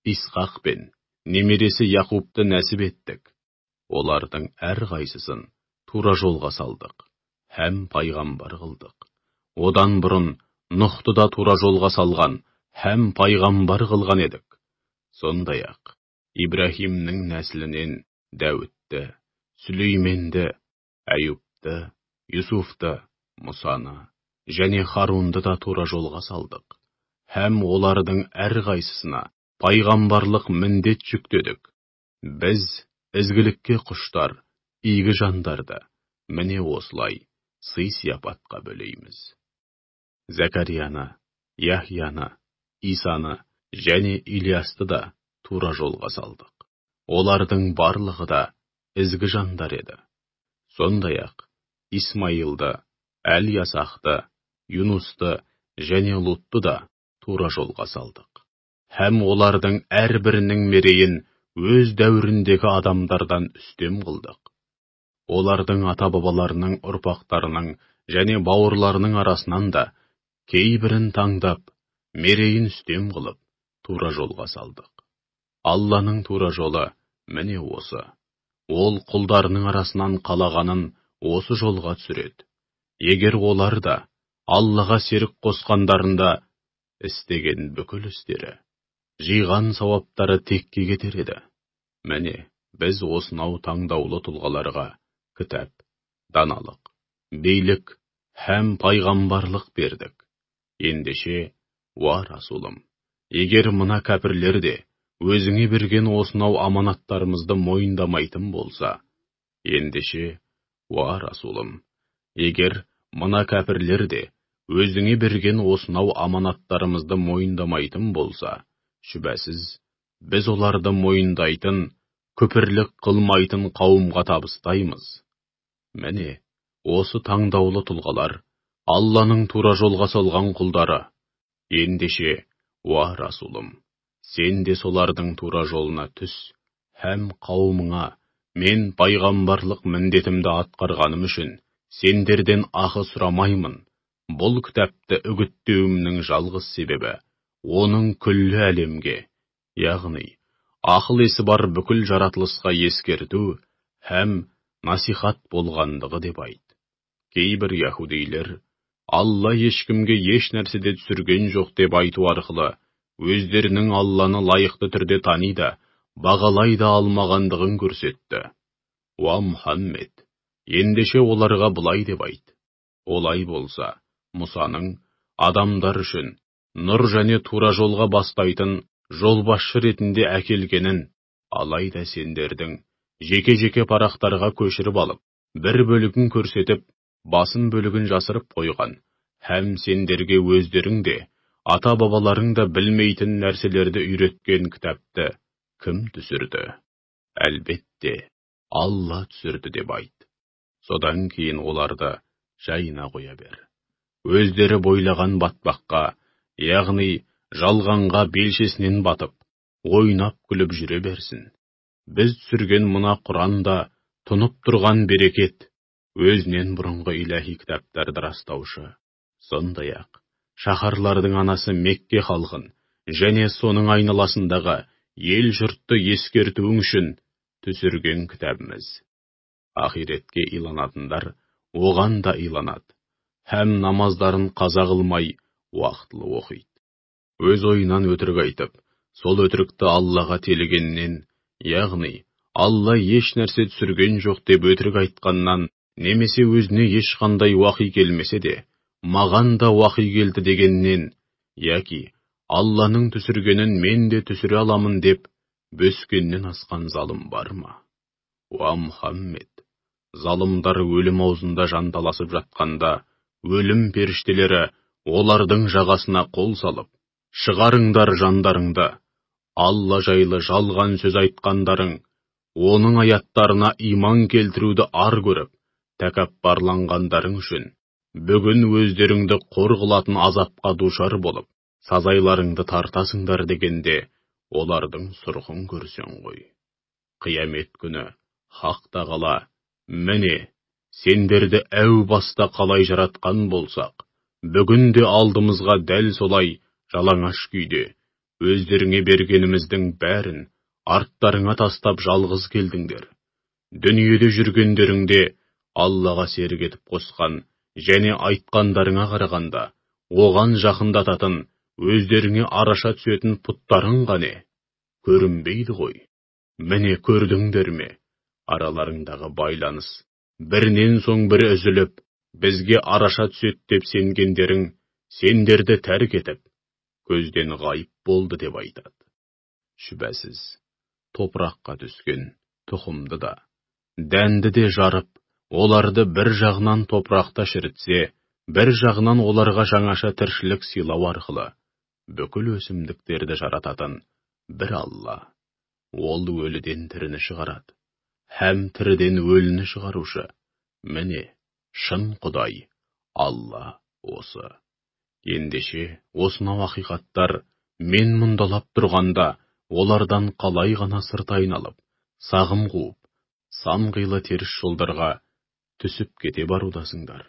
Speaker 1: Исхақ пен немересі Яқубты нәсіп еттік. Олардың әрқайсысын тура жолға салдық, һәм пайғамбар қылдық. Одан бұрын Нұхты да тура жолға салған, һәм пайғамбар қылған едік. Сондай-ақ Ибраһимнің нәсілінен Дәуітті, Сүлейменді, Әйюбты, Юсуфты, Мұсаны және Харунды да тура жолға салдық, һәм олардың әрқайсысына пайғамбарлық міндет жүктедік. Біз ізгілікке құштар, игі жандарды, міне осылай, сый-сияпатқа бөлейміз. Закарияны, Яхияны, Исаны және Ильясты да тура жолға салдық. Олардың барлығы да ізгі жандар еді. Сондай-ақ Исмаилды, Әл-Ясақты, Юнусты және Лутты да тура жолға салдық. Һәм олардың әрбірінің мерейін өз дәуіріндегі адамдардан үстем қылдық. Олардың ата-бабаларының ұрпақтарының және бауырларының арасынан да кейбірін таңдап, мерейін үстем қылып, тура жолға салдық. Алланың тура жолы міне осы. Ол құлдарының арасынан қалағанын осы жолға түсіреді. Егер олар да Аллаға серік қосқандарында істеген бүкіл істері, жиған сауаптары текке кетер еді. Міне, біз осынау таңдаулы тұлғаларға кітап, даналық, билік һәм пайғамбарлық бердік. Ендеше, уа Расулым, егер мына кәпірлер де өзіңе берген осынау аманаттарымызды мойындамайтын болса, ендеше, уа Расулым, егер мына кәпірлер де өзіңе берген осынау аманаттарымызды мойындамайтын болса, шүбәсіз, біз оларды мойындайтын, күпірлік қылмайтын қауымға табыстаймыз. Міне, осы таңдаулы тұлғалар, Алланың тура жолға салған құлдары. Ендеше, уа Расулым, сен де солардың тура жолына түс, һәм қауымыңа мен пайғамбарлық міндетімді атқарғаным үшін сендерден ақы сұрамаймын. Бұл кітапты үгіттеуімнің жалғыз себебі, оның күллі әлемге, яғни ақыл есі бар бүкіл жаратылысқа ескерту һәм насихат болғандығы деп айт. Кейбір яһудейлер Алла ешкімге еш нәрседе түсірген жоқ деп айту арқылы өздерінің Алланы лайықты түрде тани да, бағалай да алмағандығын көрсетті. Уа Мұхаммед, ендеше оларға былай деп айт. Олай болса, Мұсаның адамдар үшін нұр және тура жолға бастайтын жолбасшы ретінде әкелгенін, алайда сендердің жеке-жеке парақтарға көшіріп алып, бір бөлігін көрсетіп, басым бөлігін жасырып қойған, һәм сендерге өздерің де, ата-бабаларың да білмейтін нәрселерді үйреткен кітапты кім түсірді? Әлбетте, Алла түсірді деп айт. Содан кейін оларды жайына қоя бер. Өздері бойлаған батпаққа, яғни жалғанға белшесінен батып, ойнап күліп жүре берсін. Біз түсірген мына Құранда тұнып тұрған берекет, өзінен бұрынғы иләһи кітаптарды растаушы. Сондай-ақ, шаһарлардың анасы Мекке халқын және соның айналасындағы ел жұртты ескертуің үшін түсірген кітабымыз. Ахиретке иланатындар оған да иланады, һәм намаздарын қаза қылмай уақытылы оқиды. өз ойынан өтірік айтып, сол өтірікті Аллаға телегеннен, яғни, Алла еш нәрсе түсірген жоқ деп өтірік айтқаннан, немесе өзіне ешқандай уахи келмесе де, маған да уахи келді дегеннен, яки Алланың түсіргенін мен де түсіре аламын деп, бөскеннен асқан залым бар ма? Уа Мұхаммед, залымдар өлім аузында жанталасып жатқанда, өлім періштелері олардың жағасына қол салып, шығарыңдар жандарыңды, Алла жайлы жалған сөз айтқандарың, оның аяттарына иман келтіруді ар көріп, тәкаппарланғандарың үшін, бүгін өздеріңді қор қылатын азапқа душар болып, сазайларыңды тартасыңдар дегенде, олардың сұрқын көрсең ғой. Қиямет күні, Хақ Тағала, міне, сендерді әу баста қалай жаратқан болсақ, бүгін де алдымызға дәл солай жалаңаш күйде, өздеріңе бергеніміздің бәрін арттарыңа тастап жалғыз келдіңдер. Дүниеде жүргендеріңде Аллаға серік етіп қосқан және айтқандарыңа қарағанда, оған жақындататын, өздеріңе араша түсетін пұттарың қане? Көрінбейді ғой. Міне көрдіңдер ме? Араларыңдағы байланыс, бірінен соң бірі үзіліп, бізге араша түсет деп сенгендерің, сендерді тәрк етіп, көзден ғайып болды деп айтады. Шүбәсіз, топыраққа түскен тұқымды да, дәнді де жарып, оларды бір жағынан топырақта шірітсе, бір жағынан оларға жаңаша тіршілік сыйлау арқылы, бүкіл өсімдіктерді жарататын бір Алла. Ол өліден тіріні шығарады, һәм тіріден өліні шығарушы. Міне, шын Құдай, Алла осы. Ендеше, осынау ақиқаттар мен мұндалап тұрғанда, олардан қалай ғана сырт айналып, сағым қуып, сан қилы теріс жолдарға түсіп кете барудасыңдар.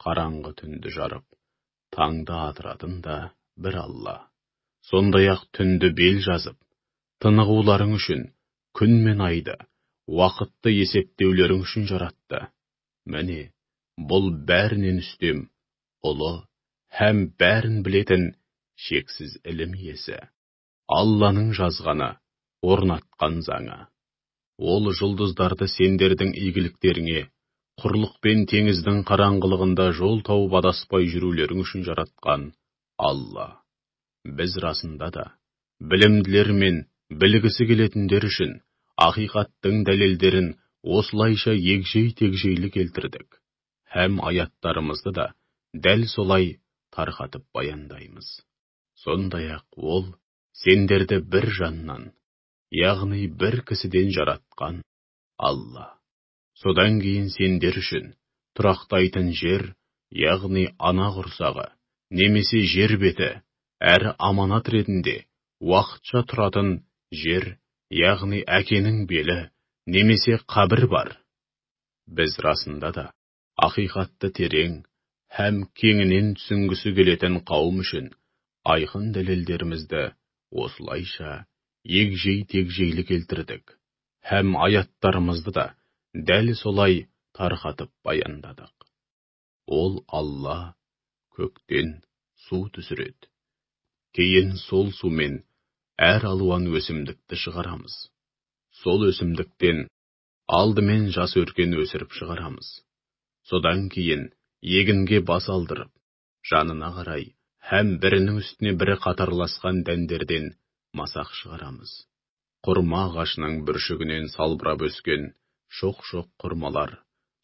Speaker 1: Қараңғы түнді жарып, таңды атыратын да бір Алла. Сондай-ақ түнді бел жазып, тынығуларың үшін күн мен айды, уақытты есептеулерің үшін жаратты. Міне, бұл бәрінен үстем, ұлы, һәм бәрін білетін шексіз ілім иесі. Алланың жазғаны, орнатқан заңы. Ол жұлдыздарды сендердің игіліктеріңе, құрлық пен теңіздің қараңғылығында жол тауып адаспай жүрулерің үшін жаратқан Алла. Біз расында да, білімділер мен білгісі келетіндер үшін ақиқаттың дәлелдерін осылайша егжей-тегжейлі келтірдік, һәм аяттарымызды да дәл солай тарқатып баяндаймыз. Сондай-ақ ол сендерді бір жаннан, яғни бір кісіден жаратқан Алла. Содан кейін сендер үшін тұрақтайтын жер, яғни ана құрсағы, немесе жер беті, әрі аманат ретінде уақытша тұратын жер, яғни әкенің белі, немесе қабір бар. Біз расында да ақиқатты терең һәм кеңінен түсінгісі келетін қауым үшін айқын дәлелдерімізді осылайша егжей-тегжейлі келтірдік, һәм аяттарымызды да дәл солай тарқатып баяндадық. Ол Алла көктен су түсіреді. Кейін сол сумен әр алуан өсімдікті шығарамыз. Сол өсімдіктен алдымен жас өркен өсіріп шығарамыз. Содан кейін егінге бас алдырып, жанына қарай, һәм бірінің үстіне бірі қатарласқан дәндерден масақ шығарамыз. Құрма ағашының бүршігінен салбырап өскен шоқ-шоқ құрмалар,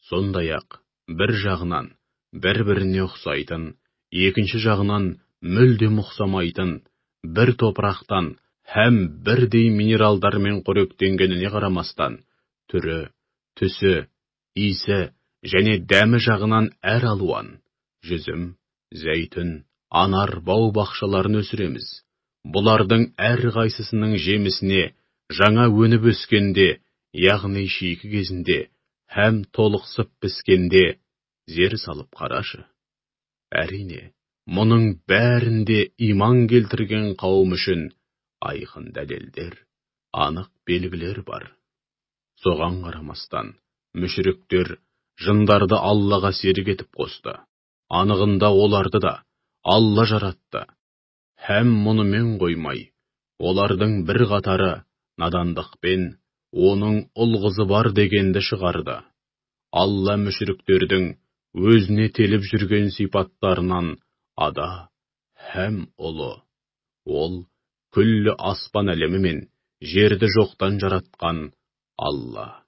Speaker 1: сондай-ақ бір жағынан бір-біріне ұқсайтын, екінші жағынан мүлдем ұқсамайтын, бір топырақтан һәм бірдей минералдармен қоректенгеніне қарамастан, түрі, түсі, иісі және дәмі жағынан әр алуан, жүзім, зәйтүн, анар, бау-бақшаларын өсіреміз. Бұлардың әр қайсысының жемісіне жаңа өніп өскенде, яғни шикі кезінде, һәм толықсып піскенде зер салып қарашы. Әрине, мұның бәрінде иман келтірген қауым үшін айқын дәлелдер, анық белгілер бар. Соған қарамастан, мүшіріктер жындарды Аллаға серік етіп қосты. Анығында оларды да Алла жаратты. Һәм мұнымен қоймай, олардың бір қатары надандықпен оның ұлғызы бар дегенді шығарды. Алла мүшриктердің өзіне теліп жүрген сипаттарынан ада һәм ұлы. Ол күллі аспан әлемі мен жерді жоқтан жаратқан Алла.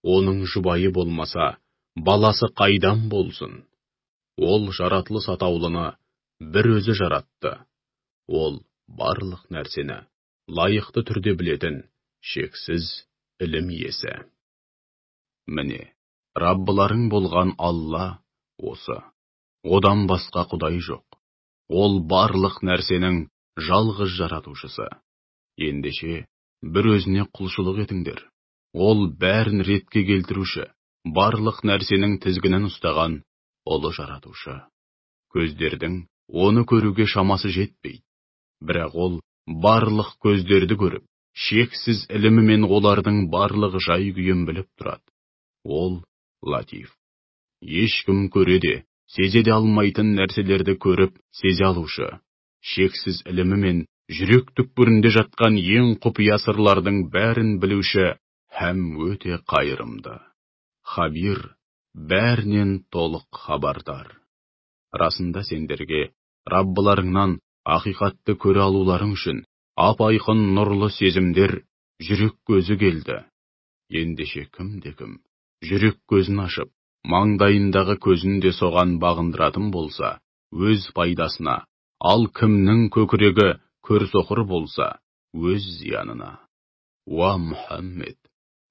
Speaker 1: Оның жұбайы болмаса, баласы қайдан болсын? Ол жаратылыс атаулыны бір өзі жаратты. Ол барлық нәрсені лайықты түрде білетін шексіз ілім иесі. Міне, Раббыларың болған Алла осы. Одан басқа құдай жоқ. Ол барлық нәрсенің жалғыз жаратушысы. Ендеше, бір өзіне құлшылық етіңдер. Ол бәрін ретке келтіруші, барлық нәрсенің тізгінін ұстаған ұлы жаратушы. Көздердің оны көруге шамасы жетпейді. Бірақ ол барлық көздерді көріп, шексіз ілімі мен олардың барлық жай күйін біліп тұрады. Ол латиф. Ешкім көре де, сезе де алмайтын нәрселерді көріп, сезе алушы. Шексіз ілімі мен жүрек түкпірінде жатқан ең құпия сырлардың бәрін білуші һәм өте қайырымды. Хабир, бәрінен толық хабардар. Расында сендерге Раббыларыңнан ақиқатты көре алуларың үшін ап-айқын нұрлы сезімдер, жүрек көзі келді. Ендеше кім жүрек көзін ашып, маңдайындағы көзін де соған бағындыратын болса, өз пайдасына, ал кімнің көкірегі көрсоқыр болса, өз зиянына. Уа Мұхаммед,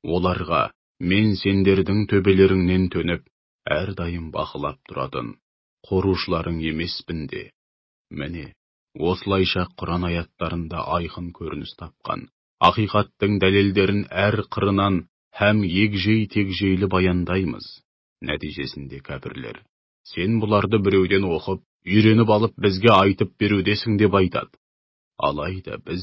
Speaker 1: оларға мен сендердің төбелеріңнен төніп, әрдайым бақылап тұратын қорушыларың емеспін де. Міне, осылайша Құран аяттарында айқын көрініс тапқан ақиқаттың дәлелдерін әр қырынан һәм егжей-тегжейлі баяндаймыз. Нәтижесінде кәпірлер, сен бұларды біреуден оқып, үйреніп алып бізге айтып берудесің деп айтады. Алайда біз,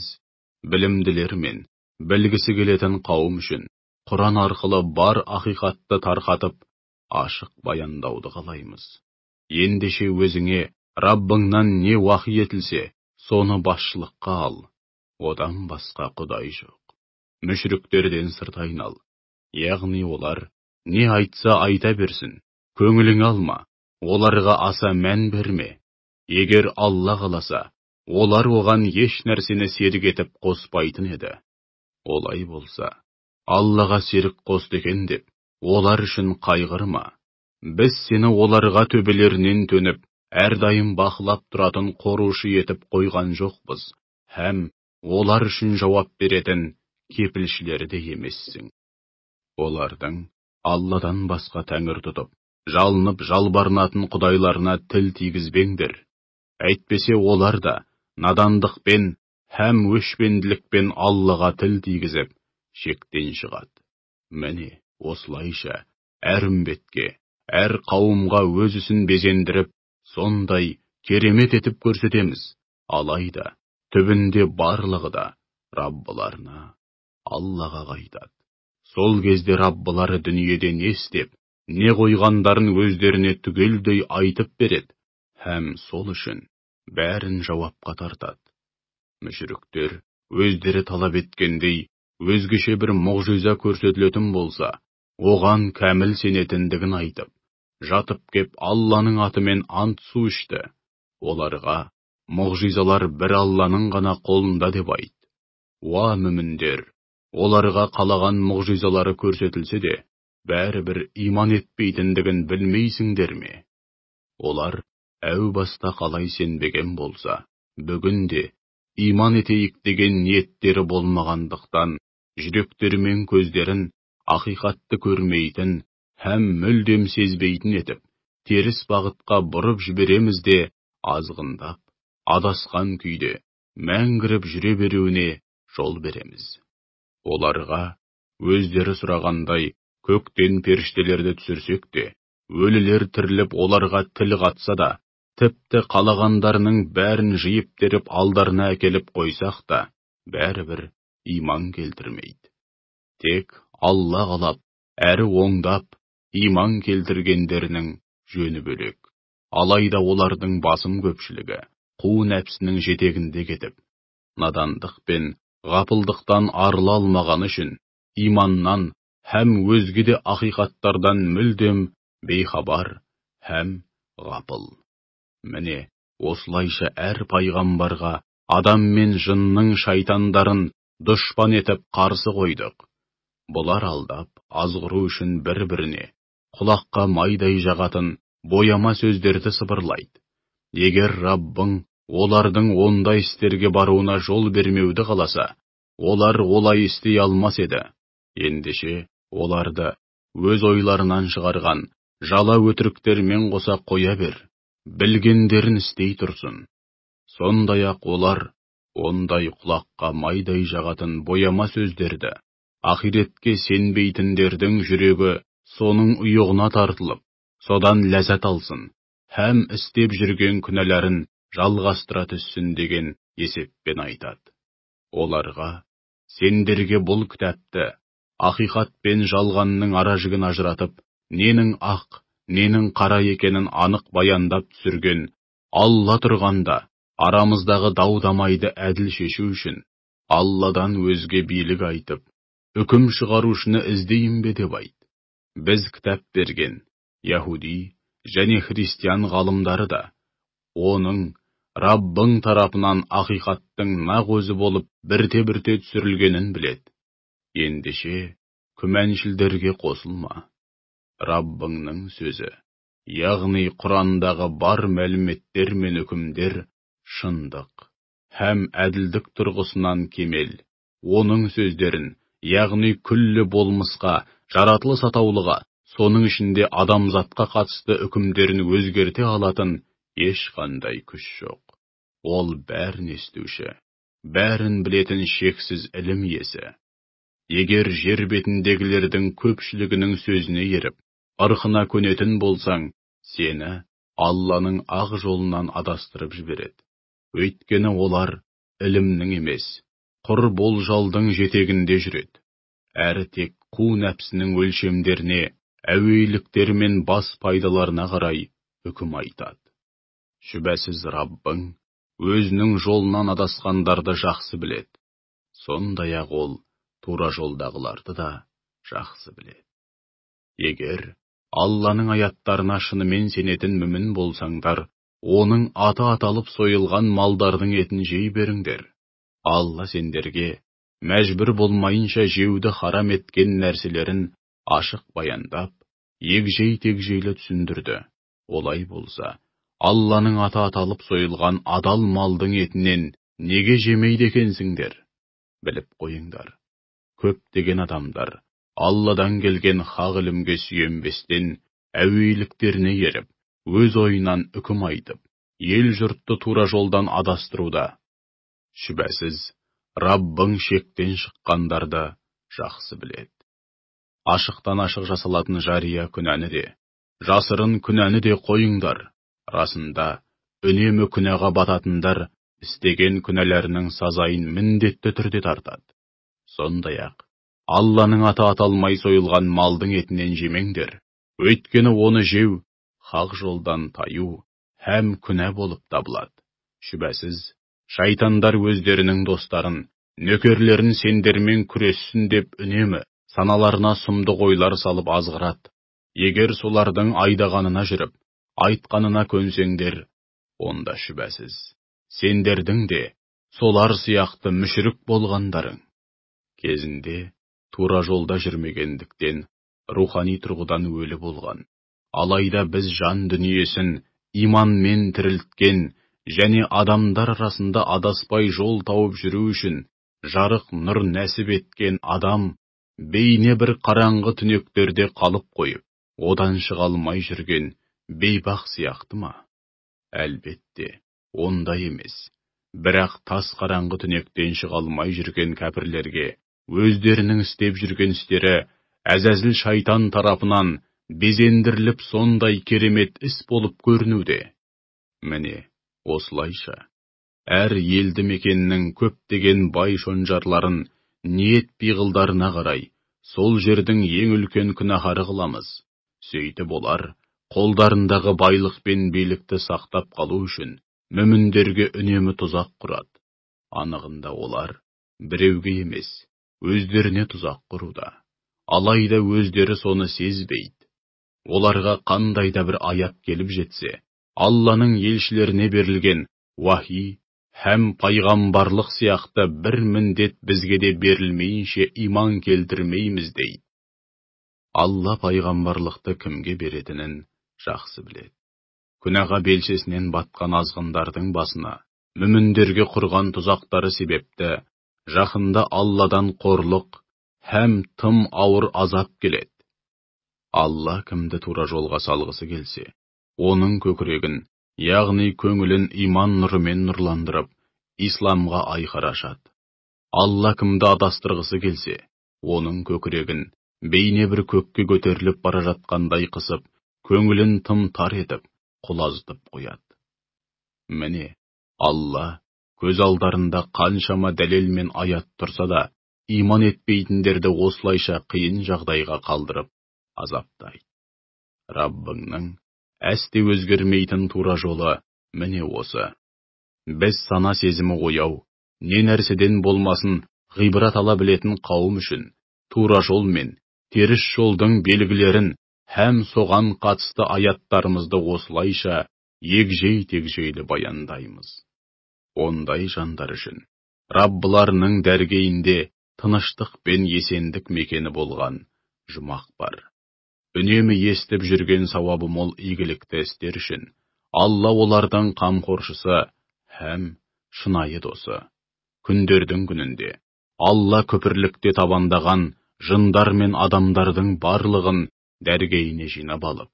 Speaker 1: білімділер мен білгісі келетін қауым үшін, Құран арқылы бар ақиқатты тарқатып, ашық баяндауды қалаймыз. Ендеше өзіңе Раббыңнан не уахи етілсе, соны басшылыққа ал. Одан басқа құдай жоқ. Мүшриктерден сырт айнал. Яғни олар не айтса айта берсін, көңілің алма, оларға аса мән берме. Егер Алла қаласа, олар оған еш нәрсені серік етіп қоспайтын еді. Олай болса, Аллаға серік қосты екен деп, олар үшін қайғырма. Біз сені оларға төбелерінен төніп, әрдайым бақылап тұратын қорушы етіп қойған жоқпыз, һәм олар үшін жауап беретін кепілшілері де емессің. Олардың Алладан басқа тәңір тұтып, жалынып жалбарынатын құдайларына тіл тигізбеңдер. Әйтпесе олар да надандықпен һәм өшпенділікпен Аллаға тіл тигізіп, шектен шығады. Міне, осылайша әр үмбетке, әр қауымға өз ісін безендіріп, сондай керемет етіп көрсетеміз. Алайда, түбінде барлығы да Раббыларына, Аллаға қайтады. Сол кезде Раббылары дүниеде не істеп, не қойғандарын өздеріне түгелдей айтып береді, һәм сол үшін бәрін жауапқа тартады. Мүшриктер өздері талап еткендей, өзгеше бір мұғжиза көрсетілетін болса, оған кәміл сенетіндігін айтып, жатып кеп Алланың атымен ант су ішті. Оларға мұғжизалар бір Алланың ғана қолында деп айт. Уа мүміндер, оларға қалаған мұғжизалары көрсетілсе де, бәрібір иман етпейтіндігін білмейсіңдер ме? Олар әу баста қалай сенбеген болса, бүгінде иман етейік деген ниеттері болмағандықтан, жүректері мен көздерін ақиқатты көрмейтін һәм мүлдем сезбейтін етіп, теріс бағытқа бұрып жібереміз де, азғындап, адасқан күйде мәңгіріп жүре беруіне жол береміз. Оларға өздері сұрағандай көктен періштелерді түсірсек те, өлілер тіріліп оларға тіл қатса да, тіпті қалағандарының бәрін жиып теріп алдарына әкеліп қойсақ та, бәрібір иман келтірмейді. Тек Алла қалап, әрі оңдап, иман келтіргендерінің жөні бөлек. Алайда олардың басым көпшілігі қу нәпсінің жетегінде кетіп, надандық пен ғапылдықтан арыла алмаған үшін, иманнан һәм өзге де ақиқаттардан мүлдем бейхабар һәм ғапыл. Міне, осылайша әр пайғамбарға адам мен жынның шайтандарын дұшпан етіп қарсы қойдық. Бұлар алдап, азғыру үшін бір-біріне, құлаққа майдай жағатын бояма сөздерді сыбырлайды. Егер Раббың олардың ондай істерге баруына жол бермеуді қаласа, олар олай істей алмас еді. Ендеше оларды өз ойларынан шығарған жала өтіріктермен қоса қоя бер, білгендерін істей тұрсын. Сондай-ақ олар ондай құлаққа майдай жағатын бояма сөздерді, ақиретке сенбейтіндердің жүрегі соның ұйығына тартылып, содан ләззат алсын, һәм істеп жүрген күнәләрін жалғастыра түссін деген есеппен айтады. Оларға, сендерге бұл кітапты, ақиқат пен жалғанның аражігін ажыратып, ненің ақ, ненің қара екенін анық баяндап түсірген Алла тұрғанда, арамыздағы дау-дамайды әділ шешу үшін, Алладан өзге билік айтып, үкім шығарушыны іздейін бе деп айт. Біз кітап берген, яһуди және христиан ғалымдары да, оның Раббың тарапынан ақиқаттың нақ өзі болып бірте-бірте түсірілгенін біледі. Ендеше, күмәншілдерге қосылма. Раббыңның сөзі, яғни Құрандағы бар мәліметтер мен үкімдер шындық һәм әділдік тұрғысынан кемел. Оның сөздерін, яғни күллі болмысқа, жаратылыс атаулыға, соның ішінде адамзатқа қатысты үкімдерін өзгерте алатын ешқандай күш жоқ. Ол бәрін естуші, бәрін білетін шексіз ілім иесі. Егер жер бетіндегілердің көпшілігінің сөзіне еріп, ырқына көнетін болсаң, сені Алланың ақ жолынан адастырып жібереді. Өйткені олар ілімнің емес, құр болжалдың жетегінде жүреді. Әрі тек қу нәпсінің өлшемдеріне, әуейліктер мен бас пайдаларына қарай үкім айтады. Шүбәсіз Раббың өзінің жолынан адасқандарды жақсы біледі. Сондай-ақ ол тура жолдағыларды да жақсы біледі. Егер Алланың аяттарына шынымен сенетін мүмін болсаңдар, оның аты аталып сойылған малдардың етін жей беріңдер. Алла сендерге мәжбүр болмайынша жеуді харам еткен нәрселерін ашық баяндап, егжей-тегжейлі түсіндірді. Олай болса, Алланың аты аталып сойылған адал малдың етінен неге жемейді екенсіңдер? Біліп қойыңдар. Көптеген адамдар Алладан келген хақ ілімге сүйенбестен әуейліктеріне еріп, өз ойынан үкім айтып, ел жұртты тура жолдан адастыруда. Шүбәсіз, Раббың шектен шыққандарды жақсы біледі. Ашықтан ашық жасалатын жария күнәні де, жасырын күнәні де қойыңдар. Расында, үнемі күнәға бататындар істеген күнәләрінің сазайын міндетті түрде тартады. Сондай-ақ, Алланың аты аталмай сойылған малдың етінен жемеңдер. Өйткені оны жеу, хақ жолдан таю һәм күнә болып табылады. Шүбәсіз, шайтандар өздерінің достарын, нөкерлерін сендермен күрессін деп үнемі саналарына сұмдық ойлар салып азғырады. Егер солардың айдағанына жүріп, айтқанына көнсеңдер, онда шүбәсіз, сендердің де солар сияқты мүшрік болғандарың. Кезінде тура жолда жүрмегендіктен рухани тұрғыдан өлі болған. Алайда біз жан дүниесін иманмен тірілткен және адамдар арасында адаспай жол тауып жүру үшін жарық нұр нәсіп еткен адам бейне бір қараңғы түнектерде қалып қойып, одан шыға алмай жүрген бейбақ сияқты ма? Әлбетте, ондай емес. Бірақ тас қараңғы түнектен шыға алмай жүрген кәпірлерге өздерінің істеп жүрген істері әзәзіл шайтан тарапынан безендіріліп сондай керемет іс болып көрінуде. Міне, осылайша, әр елді мекеннің көптеген бай шонжарларын ниет пиғылдарына қарай, сол жердің ең үлкен күнәһары қыламыз. Сөйтіп олар, қолдарындағы байлық пен билікті сақтап қалу үшін, мүміндерге үнемі тұзақ құрады. Анығында олар біреуге емес, өздеріне тұзақ құруда. Алайда өздері соны сезбейді. Оларға қандай да бір аят келіп жетсе, Алланың елшілеріне берілген уахи һәм пайғамбарлық сияқты бір міндет бізге де берілмейінше иман келтірмейміз дейді. Алла пайғамбарлықты кімге беретінін жақсы біледі. Күнәға белшесінен батқан азғындардың басына, мүміндерге құрған тұзақтары себепті, жақында Алладан қорлық һәм тым ауыр азап келеді. Алла кімді тура жолға салғысы келсе, оның көкірегін, яғни көңілін иман нұрымен нұрландырып, исламға айқара ашады. Алла кімді адастырғысы келсе, оның көкірегін бейне бір көкке көтеріліп бара жатқандай қысып, көңілін тым тар етіп, құлазытып қояды. Міне, Алла көз алдарында қаншама дәлел мен аят тұрса да, иман етпейтіндерді осылайша қиын жағдайға қалдырып, азаптайды. Раббыңның әсте өзгермейтін тура жолы міне осы. Біз сана сезімі ояу, не нәрседен болмасын ғибрат ала білетін қауым үшін тура жол мен теріс жолдың белгілерін һәм соған қатысты аяттарымызды осылайша егжей-тегжейлі баяндаймыз. Ондай жандар үшін Раббыларының дәргейінде тыныштық пен есендік мекені болған жұмақ бар. Үнемі естіп жүрген сауабы мол игілікті істер үшін Алла олардың қамқоршысы һәм шынайы досы. Күндердің күнінде Алла көпірлікте табандаған жындар мен адамдардың барлығын дәргейіне жинап алып,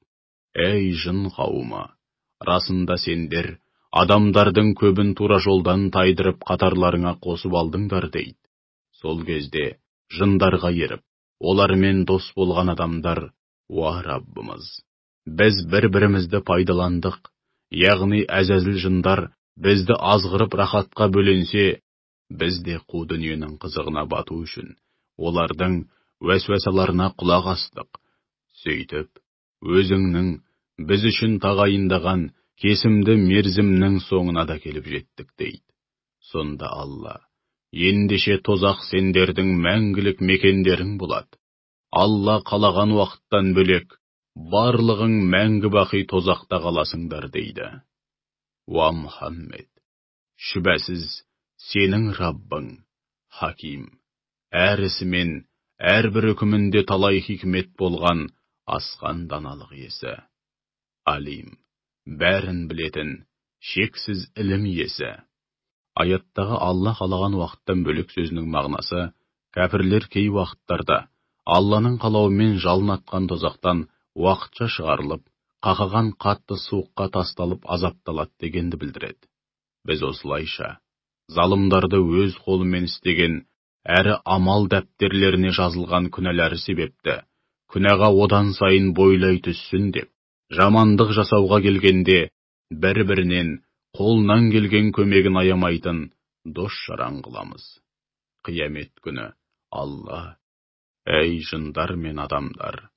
Speaker 1: «Әй жын қауымы, расында сендер адамдардың көбін тура жолдан тайдырып қатарларыңа қосып алдыңдар» дейді. Сол кезде жындарға еріп, олармен дос болған адамдар, «Уа Раббымыз, біз бір-бірімізді пайдаландық, яғни әзәзіл жындар бізді азғырып рахатқа бөленсе, біз де қу дүниенің қызығына бату үшін олардың уәсуәсаларына құлақ астық. Сөйтіп, өзіңнің біз үшін тағайындаған кесімді мерзімнің соңына да келіп жеттік» дейді. Сонда Алла, ендеше тозақ сендердің мәңгілік мекендерің болады. Алла қалаған уақыттан бөлек, барлығың мәңгі бақи тозақта қаласыңдар дейді. Уа Мұхаммед, шүбәсіз сенің Раббың, Хаким, әр ісімен, әрбір үкімінде талай хикмет болған асқан даналық иесі. Алим, бәрін білетін, шексіз ілім иесі. Аяттағы Алла қалаған уақыттан бөлек сөзінің мағынасы, кәпірлер кей уақыттарда Алланың қалауымен жалынатқан тозақтан уақытша шығарылып, қақаған қатты суыққа тасталып азапталады дегенді білдіреді. Біз осылайша залымдарды өз қолымен істеген әрі амал дәптерлеріне жазылған күнәлары себепті, күнәға одан сайын бойлай түссін деп, жамандық жасауға келгенде бір-бірінен қолынан келген көмегін аямайтын дос-жаран қыламыз. Қиямет күні Алла, «Әй жындар мен адамдар,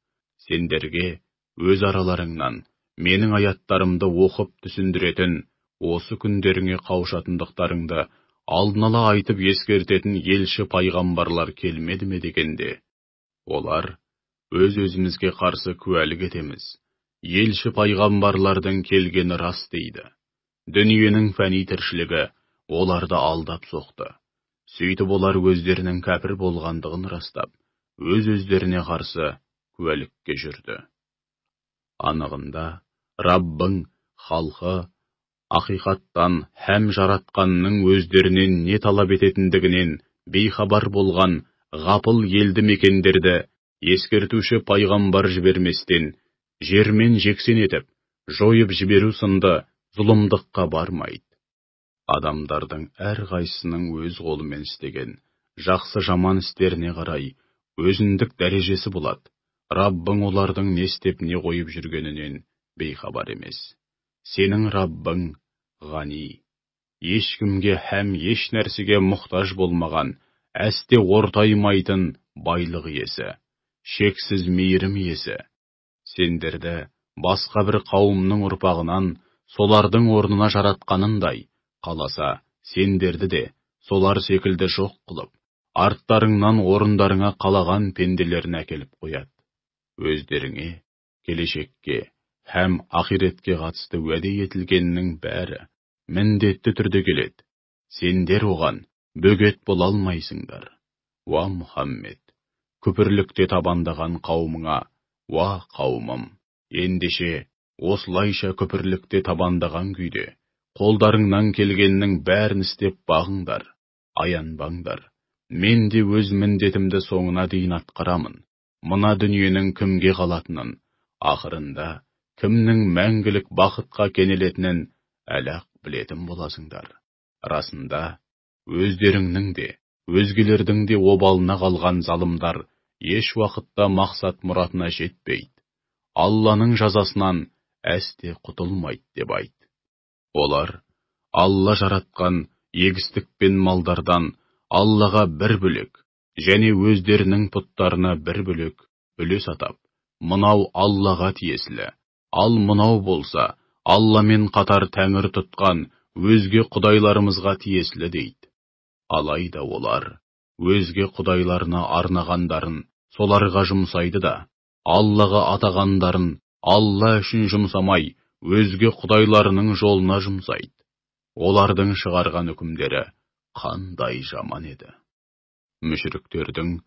Speaker 1: сендерге өз араларыңнан менің аяттарымды оқып түсіндіретін, осы күндеріңе қауышатындықтарыңды алдын ала айтып ескертетін елші пайғамбарлар келмеді ме дегенде, олар, өз-өзімізге қарсы куәлік етеміз. Елші пайғамбарлардың келгені рас дейді. Дүниенің фәни тіршілігі оларды алдап соқты. Сөйтіп олар өздерінің кәпір болғандығын растап, өз-өздеріне қарсы куәлікке жүрді. Анығында, Раббың халқы ақиқаттан һәм жаратқанның өздерінен не талап ететіндігінен бейхабар болған ғапыл елді мекендерді ескертуші пайғамбар жіберместен, жермен жексен етіп, жойып жіберу сынды зұлымдыққа бармайды. Адамдардың әрқайсының өз қолымен істеген жақсы жаман істеріне қарай өзіндік дәрежесі болады. Раббың олардың не істеп не қойып жүргенінен бейхабар емес. Сенің Раббың ғани, ешкімге һәм еш нәрсеге мұқтаж болмаған, әсте ортаймайтын байлық иесі, шексіз мейірім иесі. Сендерді басқа бір қауымның ұрпағынан солардың орнына жаратқанындай, қаласа, сендерді де, солар секілді жоқ қылып, арттарыңнан орындарыңа қалаған пенделерін әкеліп қояды. Өздеріңе, келешекке, һәм ақиретке қатысты уәде етілгеннің бәрі міндетті түрде келеді. Сендер оған бөгет бола алмайсыңдар. Уа Мұхаммед, күпірлікте табандаған қауымыңа, уа қауымым, ендеше осылайша күпірлікте табандаған күйде, қолдарыңнан келгеннің бәрін істеп бағыңдар, аянбаңдар. Мен де өз міндетімді соңына дейін атқарамын. Мына дүниенің кімге қалатынын, ақырында кімнің мәңгілік бақытқа кенелетінін әлі-ақ білетін боласыңдар. Расында, өздеріңнің де, өзгелердің де обалына қалған залымдар еш уақытта мақсат мұратына жетпейді. Алланың жазасынан әсте құтылмайды деп айт. Олар, Алла жаратқан егістік пен малдардан Аллаға бір бөлек, және өздерінің пұттарына бір бөлек үлес атап, мынау Аллаға тиесілі, ал мынау болса, Алламен қатар тәңір тұтқан өзге құдайларымызға тиесілі дейді. Алайда олар, өзге құдайларына арнағандарын соларға жұмсайды да, Аллаға атағандарын Алла үшін жұмсамай, өзге құдайларының жолына жұмсайды. Олардың шығарған үкімдері қандай жаман еді. Мүшріктердің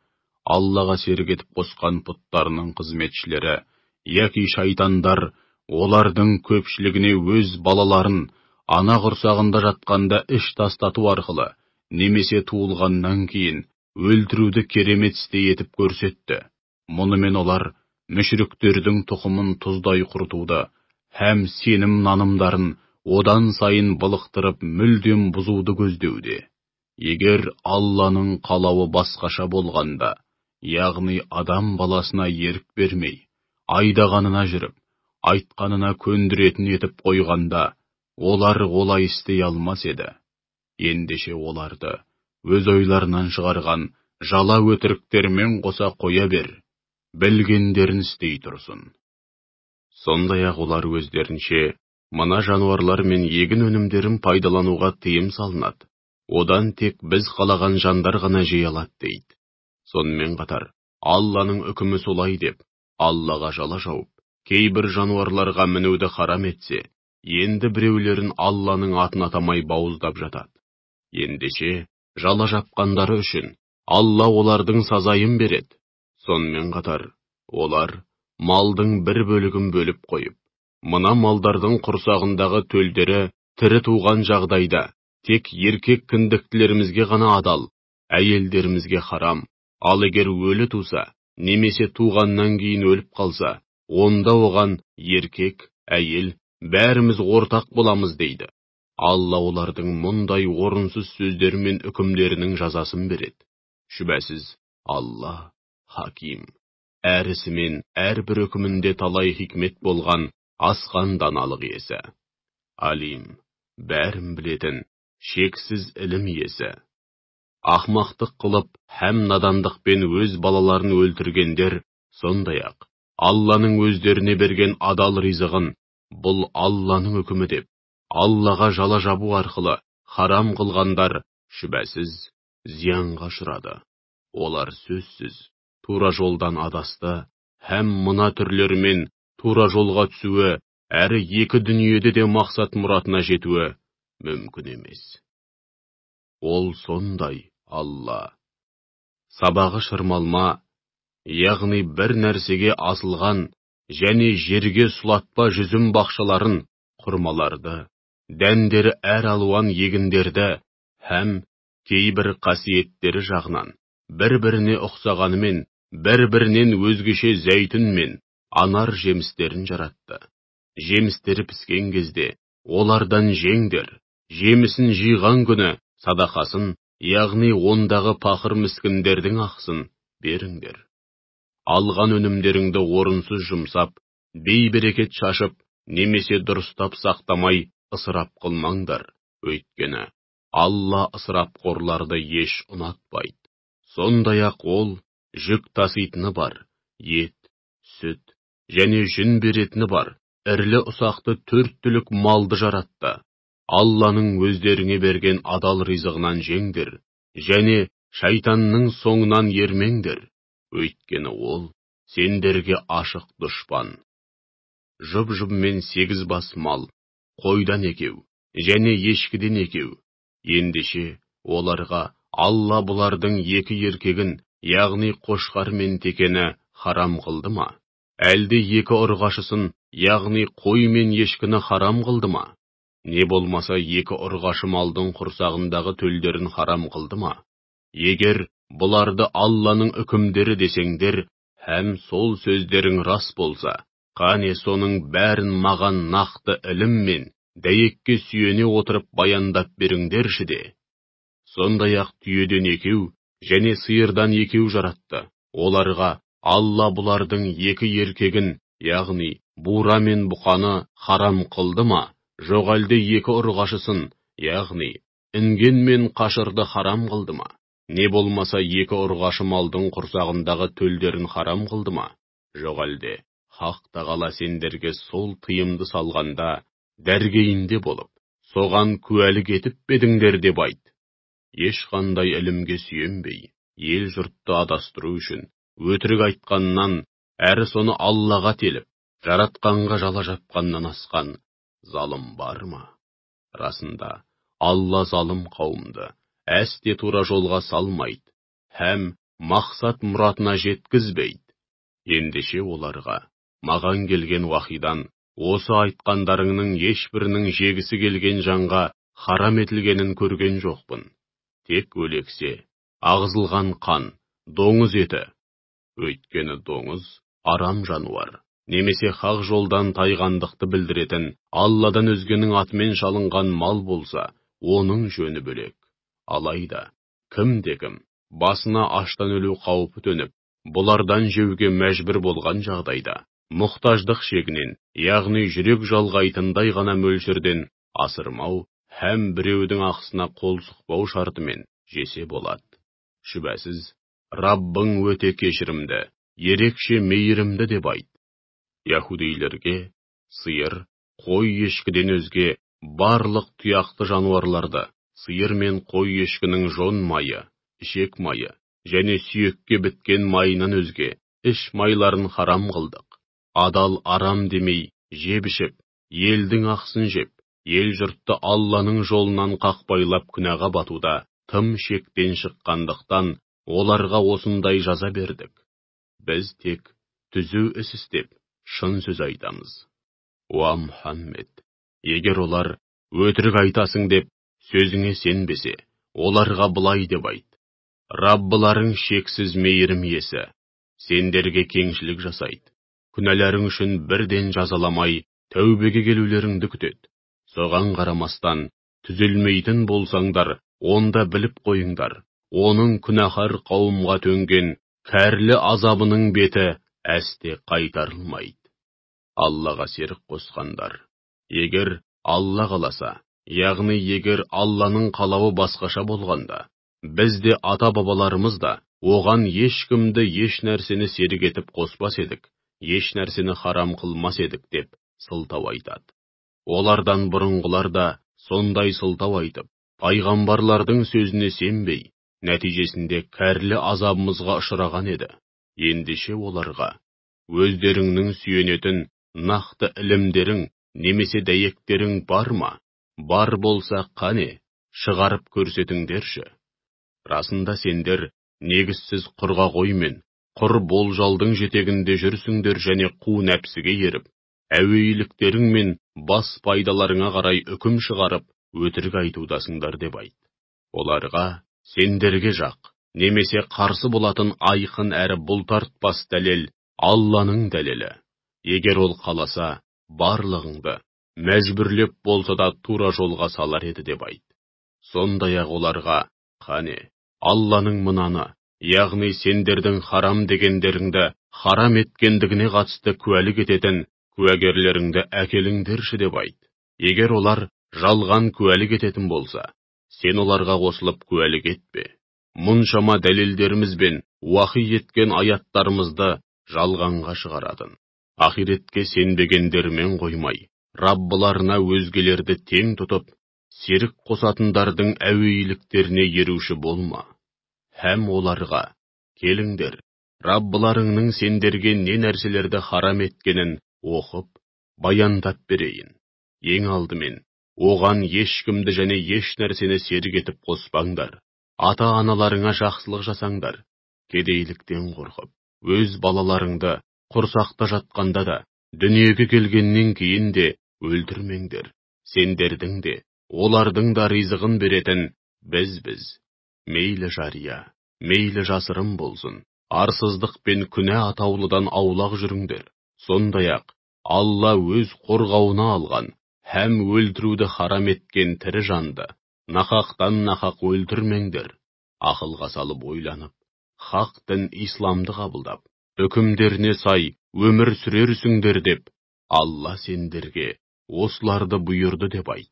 Speaker 1: Аллаға серік етіп қосқан пұттарының қызметшілері, яки шайтандар, олардың көпшілігіне өз балаларын ана құрсағында жатқанда іш тастату арқылы, немесе туылғаннан кейін өлтіруді керемет істей етіп көрсетті. Мұнымен олар мүшріктердің тұқымын тұздай құртуды, һәм сенім нанымдарын одан сайын былықтырып мүлдем бұзуды көздеуде. Егер Алланың қалауы басқаша болғанда, яғни адам баласына ерік бермей, айдағанына жүріп, айтқанына көндіретін етіп қойғанда, олар олай істей алмас еді. Ендеше оларды өз ойларынан шығарған жала өтіріктермен қоса қоя бер, білгендерін істей тұрсын. Сондай-ақ олар өздерінше, мына жануарлар мен егін өнімдерін пайдалануға тыйым салынады. Одан тек біз қалаған жандар ғана жей алады дейді. Сонымен қатар, Алланың үкімі солай деп, Аллаға жала жауып, кейбір жануарларға мінуді харам етсе, енді біреулерін Алланың атын атамай бауыздап жатады. Ендеше, жала жапқандары үшін Алла олардың сазайын береді. Сонымен қатар, олар малдың бір бөлігін бөліп қойып, мына малдардың құрсағындағы төлдері тірі туған жағдайда, тек еркек кіндіктілерімізге ғана адал, әйелдерімізге харам, ал егер өлі туса, немесе туғаннан кейін өліп қалса, онда оған еркек, әйел, бәріміз ортақ боламыз дейді. Алла олардың мұндай орынсыз сөздер мен үкімдерінің жазасын береді. Шүбәсіз, Алла, Хаким, әрісімен әрбір үкімінде талай хикмет болған асқан даналық иесі. Алим, бәрін білетін, шексіз ілім иесі. Ақмақтық қылып, һәм надандықпен өз балаларын өлтіргендер, сондай-ақ, Алланың өздеріне берген адал ризығын, бұл Алланың үкімі деп, Аллаға жала жабу арқылы харам қылғандар, шүбәсіз, зиянға ұшырады. Олар сөзсіз, тура жолдан адасты, һәм мына түрлермен тура жолға түсуі, әрі екі дүниеде де мақсат мұратына жетуі мүмкін емес. Ол сондай, Алла. Сабағы шырмалма, яғни бір нәрсеге асылған, және жерге сұлатпа жүзім бақшаларын, құрмаларды, дәндері әр алуан егіндерді, һәм кейбір қасиеттері жағынан, бір-біріне ұқсағанымен, бір-бірінен өзгеше зәйтүн мен анар жемістерін жаратты. Жемістері піскен кезде, олардан жеңдер, жемісін жиған күні садақасын, яғни ондағы пақыр міскіндердің ақсын беріңдер. Алған өнімдеріңді орынсыз жұмсап, бей-берекет шашып, немесе дұрыстап сақтамай ысырап қылмаңдар. Өйткені, Алла ысырапқорларды еш ұнатпайды. Сондай-ақ ол, жүк таситыны бар, ет, сүт, және жүн беретіні бар, Ірлі ұсақты 4 түлік малды жаратты. Алланың өздеріңе берген адал ризығынан жеңдір, және шайтанның соңынан ермеңдір. Өйткені ол сендерге ашық дұшпан. Жұп-жұпмен 8 бас мал, қойдан 2, және ешкіден 2. Ендеше оларға Алла бұлардың 2 еркегін, яғни қошқар мен текені харам қылды ма? Әлде 2 ұрғашысын, яғни қой мен ешкіні харам қылды ма? Не болмаса 2 ұрғашы малдың құрсағындағы төлдерін харам қылды ма? Егер бұларды Алланың үкімдері десеңдер, һәм сол сөздерің рас болса, қане соның бәрін маған нақты ілім мен дәйекке сүйене отырып баяндап беріңдерші де. Сондай-ақ түйеден 2 және сиырдан 2 жаратты. Оларға Алла бұлардың 2 еркегін, яғни бура мен бұқаны харам қылды ма? Жоқ әлде 2 ұрғашысын, яғни інген мен қашырды харам қылды ма? Не болмаса 2 ұрғашы малдың құрсағындағы төлдерін харам қылды ма? Жоқ әлде Хақ Тағала сендерге сол тыйымды салғанда дәргейінде болып, соған куәлік етіп бедіңдер деп айт. Ешқандай ілімге сүйенбей, ел жұртты адастыру үшін өтірік айтқаннан, әрі соны Аллаға теліп, жаратқанға жала жапқаннан асқан залым бар ма? Расында, Алла залым қауымды әсте тура жолға салмайды, һәм мақсат мұратына жеткізбейді. Ендеше оларға, маған келген уахидан, осы айтқандарыңның ешбірінің жегісі келген жанға харам етілгенін көрген жоқпын. Тек өлексе, ағызылған қан, доңыз еті. Өйткені доңыз арам жануар, немесе хақ жолдан тайғандықты білдіретін Алладан өзгенің атымен шалынған мал болса, оның жөні бөлек. Алайда, кім-де-кім басына аштан өлу қаупі төніп, бұлардан жеуге мәжбүр болған жағдайда, мұқтаждық шегінен, яғни жүрек жалғайтындай ғана мөлшерден асырмау, һәм біреудің ақысына қол сұқпау шартымен жесе болады. Шүбәсіз, Раббың өте кешірімді, ерекше мейірімді деп айт. Яһудейлерге сиыр, қой ешкіден өзге барлық тұяқты жануарларды, сиыр мен қой ешкінің жон майы, ішек майы және сүйекке біткен майынан өзге іш майларын харам қылдық. Адал арам демей, жеп-ішіп, елдің ақсын жеп, ел жұртты Алланың жолынан қақпайлап күнәға батуда тым шектен шыққандықтан оларға осындай жаза бердік. Біз тек түзу іс істеп, шын сөз айтамыз. Уа Мұхаммед, егер олар өтірік айтасың деп сөзіңе сенбесе, оларға былай деп айт. Раббыларың шексіз мейірім иесі, сендерге кеңшілік жасайды. Күнәларың үшін бірден жазаламай, тәубеге келулеріңді күтеді. Соған қарамастан, түзелмейтін болсаңдар, онда біліп қойыңдар. Оның күнәһар қауымға төнген кәрлі азабының беті әсте қайтарылмайды. Аллаға серік қосқандар. Егер Алла қаласа, яғни егер Алланың қалауы басқаша болғанда, бізде ата-бабаларымыз да оған ешкімді еш нәрсені серік етіп қоспас едік, еш нәрсені харам қылмас едік деп сылтау айтады. Олардан бұрынғылар да сондай сылтау айтып, пайғамбарлардың сөзіне сенбей, нәтижесінде кәрлі азабымызға ұшыраған еді. Ендеше оларға өздеріңнің сүйенетін нақты ілімдерің немесе дәйектерің бар ма? Бар болса қане, шығарып көрсетіңдерші. Расында сендер негізсіз құрға қоймен, құр болжалдың жетегінде жүрсіңдер және қу нәпсіге еріп, әуейліктерің мен бас пайдаларыңа қарай үкім шығарып, өтірік айтудасыңдар деп айт. Оларға сендерге жақ, немесе қарсы болатын айқын әрі бұлтартпас дәлел Алланың дәлелі. Егер ол қаласа, барлығыңды мәжбүрлеп болса да тура жолға салар еді деп айт. Сондай-ақ оларға, қане, Алланың мынаны, яғни сендердің харам дегендеріңді харам еткендігіне қатысты куәлік ететін куәгерлеріңді әкеліңдерші деп айт. Егер олар жалған куәлік ететін болса, сен оларға қосылып куәлік етпе. Мұншама дәлелдеріміз бен уахи еткен аяттарымызды жалғанға шығаратын. Ахиретке сенбегендермен қоймай, Раббыларына өзгелерді тең тұтып, серік қосатындардың әуейліктеріне еруші болма. Һәм оларға, келіңдер, Раббыларыңның сендерге не нәрселерді харам еткенін оқып, баяндап берейін. Ең алдымен, оған ешкімді және еш нәрсені серік етіп қоспаңдар. Ата-аналарыңа жақсылық жасаңдар. Кедейліктен қорқып, өз балаларыңды құрсақта жатқанда да, дүниеге келгеннен кейін де өлтірмеңдер. Сендердің де, олардың да ризығын беретін біз. Мейлі жария, мейлі жасырын болсын, арсыздық пен күнә атаулыдан аулақ жүріңдер. Сондай-ақ, Алла өз қорғауына алған, һәм өлтіруді харам еткен тірі жанды, нақақтан нақақ өлтірмеңдер. Ақылға салып ойланып, хақ дін исламды қабылдап, үкімдеріне сай өмір сүрерсіңдер деп, Алла сендерге осыларды бұйырды деп айт.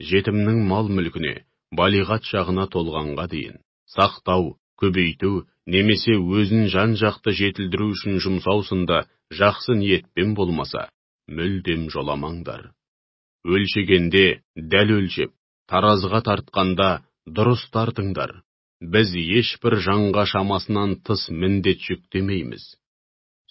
Speaker 1: Жетімнің мал мүлкіне, балиғат шағына толғанға дейін, сақтау, көбейту, немесе өзін жан-жақты жетілдіру үшін жұмсаусында жақсы ниетпен болмаса, мүлдем жоламаңдар. Өлшегенде дәл өлшеп, таразға тартқанда дұрыс тартыңдар. Біз ешбір жанға шамасынан тыс міндет жүктемейміз.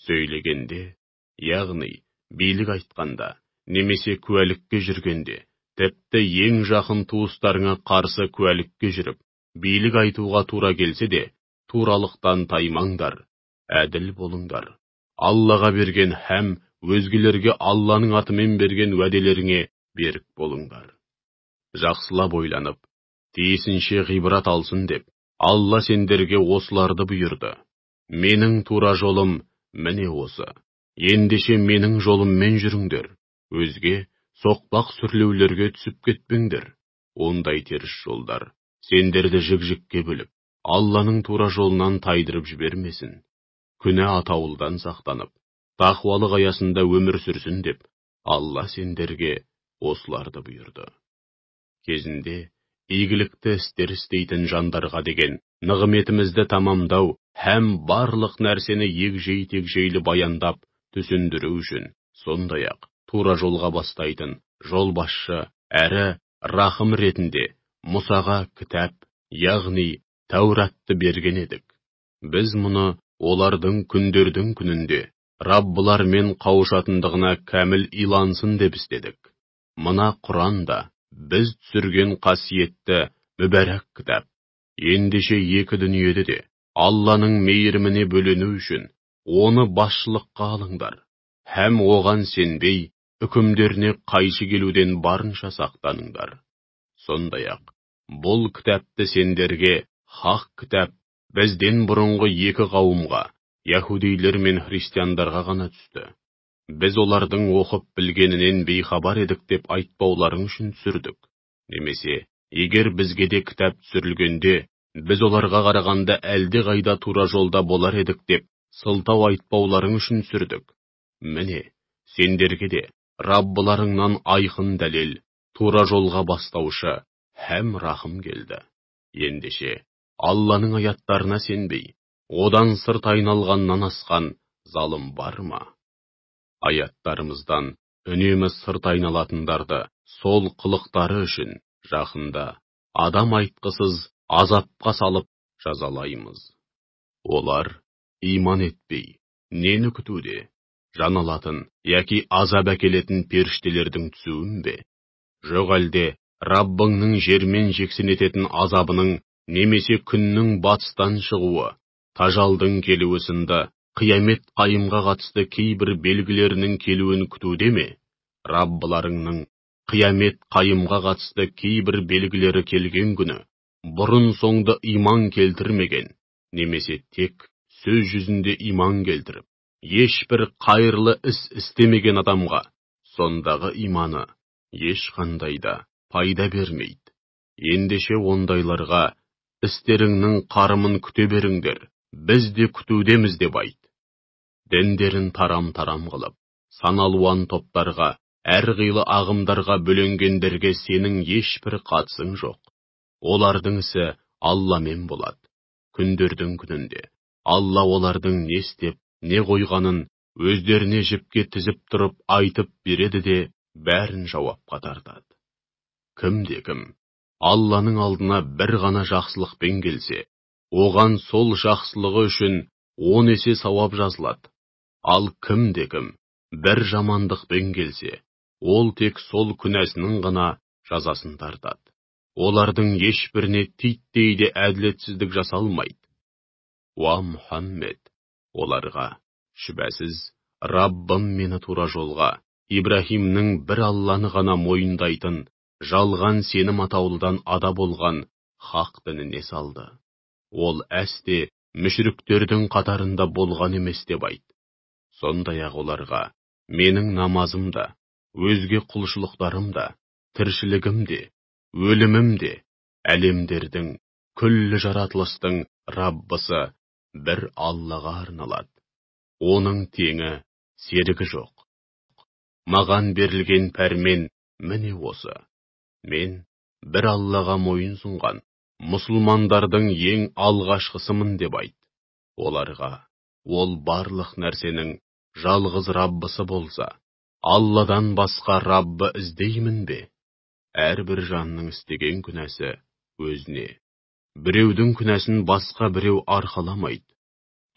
Speaker 1: Сөйлегенде, яғни билік айтқанда, немесе куәлікке жүргенде, тіпті ең жақын туыстарыңа қарсы куәлікке жүріп, билік айтуға тура келсе де, туралықтан таймаңдар, әділ болыңдар. Аллаға берген һәм өзгелерге Алланың атымен берген уәделеріңе берік болыңдар. Жақсылап ойланып, тиісінше ғибрат алсын деп, Алла сендерге осыларды бұйырды. Менің тура жолым міне осы. Ендеше менің жолыммен жүріңдер. Өзге соқпақ сүрлеулерге түсіп кетпеңдер. Ондай теріс жолдар сендерді жік-жікке бөліп, Алланың тура жолынан тайдырып жібермесін. Күнә атаулдан сақтанып, тақуалық аясында өмір сүрсін деп, Алла сендерге осыларды бұйырды. Кезінде игілікті істер істейтін жандарға деген нығметімізді тамамдау һәм барлық нәрсені егжей-тегжейлі баяндап түсіндіру үшін, сондай-ақ тура жолға бастайтын жолбасшы әрі рахым ретінде Мұсаға кітап, яғни Тәуратты берген едік. Біз мұны олардың күндердің күнінде Раббылармен қауышатындығына кәміл илансын деп істедік. Мына Құран да біз түсірген қасиетті мүбәрәк кітап. Ендеше екі дүниеде де Алланың мейіріміне бөлену үшін оны басшылыққа алыңдар. Һәм оған сенбей, үкімдеріне қайшы келуден барынша сақтаныңдар. Сондай-ақ, бұл кітапты сендерге хақ кітап бізден бұрынғы екі қауымға, яһудейлер мен христиандарға ғана түсті. Біз олардың оқып білгенінен бейхабар едік деп айтпауларың үшін түсірдік. Немесе, егер бізге де кітап түсірілгенде, біз оларға қарағанда әлде қайда тура жолда болар едік деп сылтау айтпауларың үшін түсірдік. Міне, сендерге де Раббыларыңнан айқын дәлел, тура жолға бастаушы һәм рахым келді. Ендеше, Алланың аяттарына сенбей, одан сырт айналғаннан асқан залым бар ма? Аяттарымыздан үнемі сырт айналатындарды сол қылықтары үшін жақында адам айтқысыз азапқа салып жазалаймыз. Олар иман етпей, нені күтуде? Жан алатын, яки азап әкелетін періштелердің түсуін бе? Жоқ әлде Раббыңның жермен жексен ететін азабының немесе күннің батыстан шығуы, тажалдың келуі сынды қиямет қайымға қатысты кейбір белгілерінің келуін күтуде ме? Раббыларыңның қиямет қайымға қатысты кейбір белгілері келген күні, бұрын соңды иман келтірмеген, немесе тек сөз жүзінде иман келтіріп, ешбір қайырлы іс істемеген адамға, сондағы иманы ешқандайда пайда бермейді. Ендеше ондайларға істеріңнің қарымын күте беріңдер, біз де күтудеміз деп айт. Діндерін тарам-тарам қылып, саналуан топтарға, әрқилы ағымдарға бөленгендерге сенің ешбір қатысың жоқ. Олардың ісі Алламен болады. Күндердің күнінде Алла олардың не істеп, не қойғанын өздеріне жіпке тізіп тұрып айтып береді де, бәрін жауапқа тартады. Кім Алланың алдына бір ғана жақсылықпен келсе, оған сол жақсылығы үшін 10 есе сауап жазылады. Ал кім бір жамандықпен келсе, ол тек сол күнәсінің ғана жазасын тартады. Олардың ешбіріне титтей де әділетсіздік жасалмайды. Уа Мұхаммед, оларға, шүбәсіз, Раббым мені тура жолға, Ибрахимнің бір Алланы ғана мойындайтын, жалған сенім атаулыдан ада болған хақ дініне салды. Ол әсте мүшріктердің қатарында болған емес деп айт. Сондай-ақ оларға, менің намазым да, өзге құлшылықтарым да, тіршілігім де, өлімім де, әлемдердің, күллі жаратылыстың Раббысы бір Аллаға арналады. Оның теңі, серігі жоқ. Маған берілген пәрмен міне осы. Мен бір Аллаға мойын сұнған, мұсылмандардың ең алғашқысымын деп айт. Оларға, ол барлық нәрсенің жалғыз Раббысы болса, Алладан басқа Раббы іздеймін бе? Әрбір жанның істеген күнәсі өзіне. Біреудің күнәсін басқа біреу арқаламайды.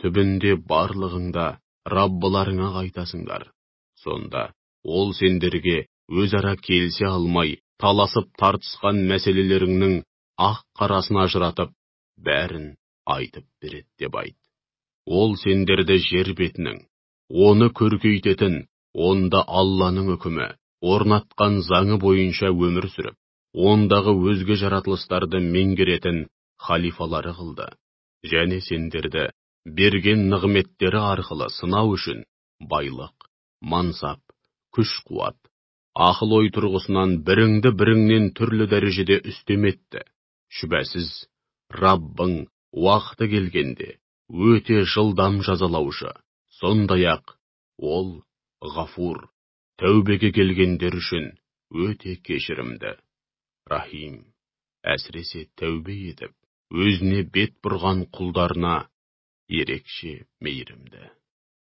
Speaker 1: Түбінде барлығыңда Раббыларыңа қайтасыңдар. Сонда ол сендерге өзара келісе алмай, таласып тартысқан мәселелеріңнің ақ қарасын ажыратып, бәрін айтып береді деп айт. Ол сендерді жер бетінің, оны көркейтетін, онда Алланың үкімі, орнатқан заңы бойынша өмір сүріп, ондағы өзге жаратылыстарды меңгеретін халифалары қылды. Және сендерді берген нығметтері арқылы сынау үшін байлық, мансап, күш-қуат, ақыл-ой тұрғысынан біріңді-біріңнен түрлі дәрежеде үстем етті. Шүбәсіз, Раббың уақыты келгенде өте жылдам жазалаушы. Сондай-ақ ол ғафур, тәубеге келгендер үшін өте кешірімді. Рахим, әсіресе тәубе етіп, өзіне бет бұрған құлдарына ерекше мейірімді.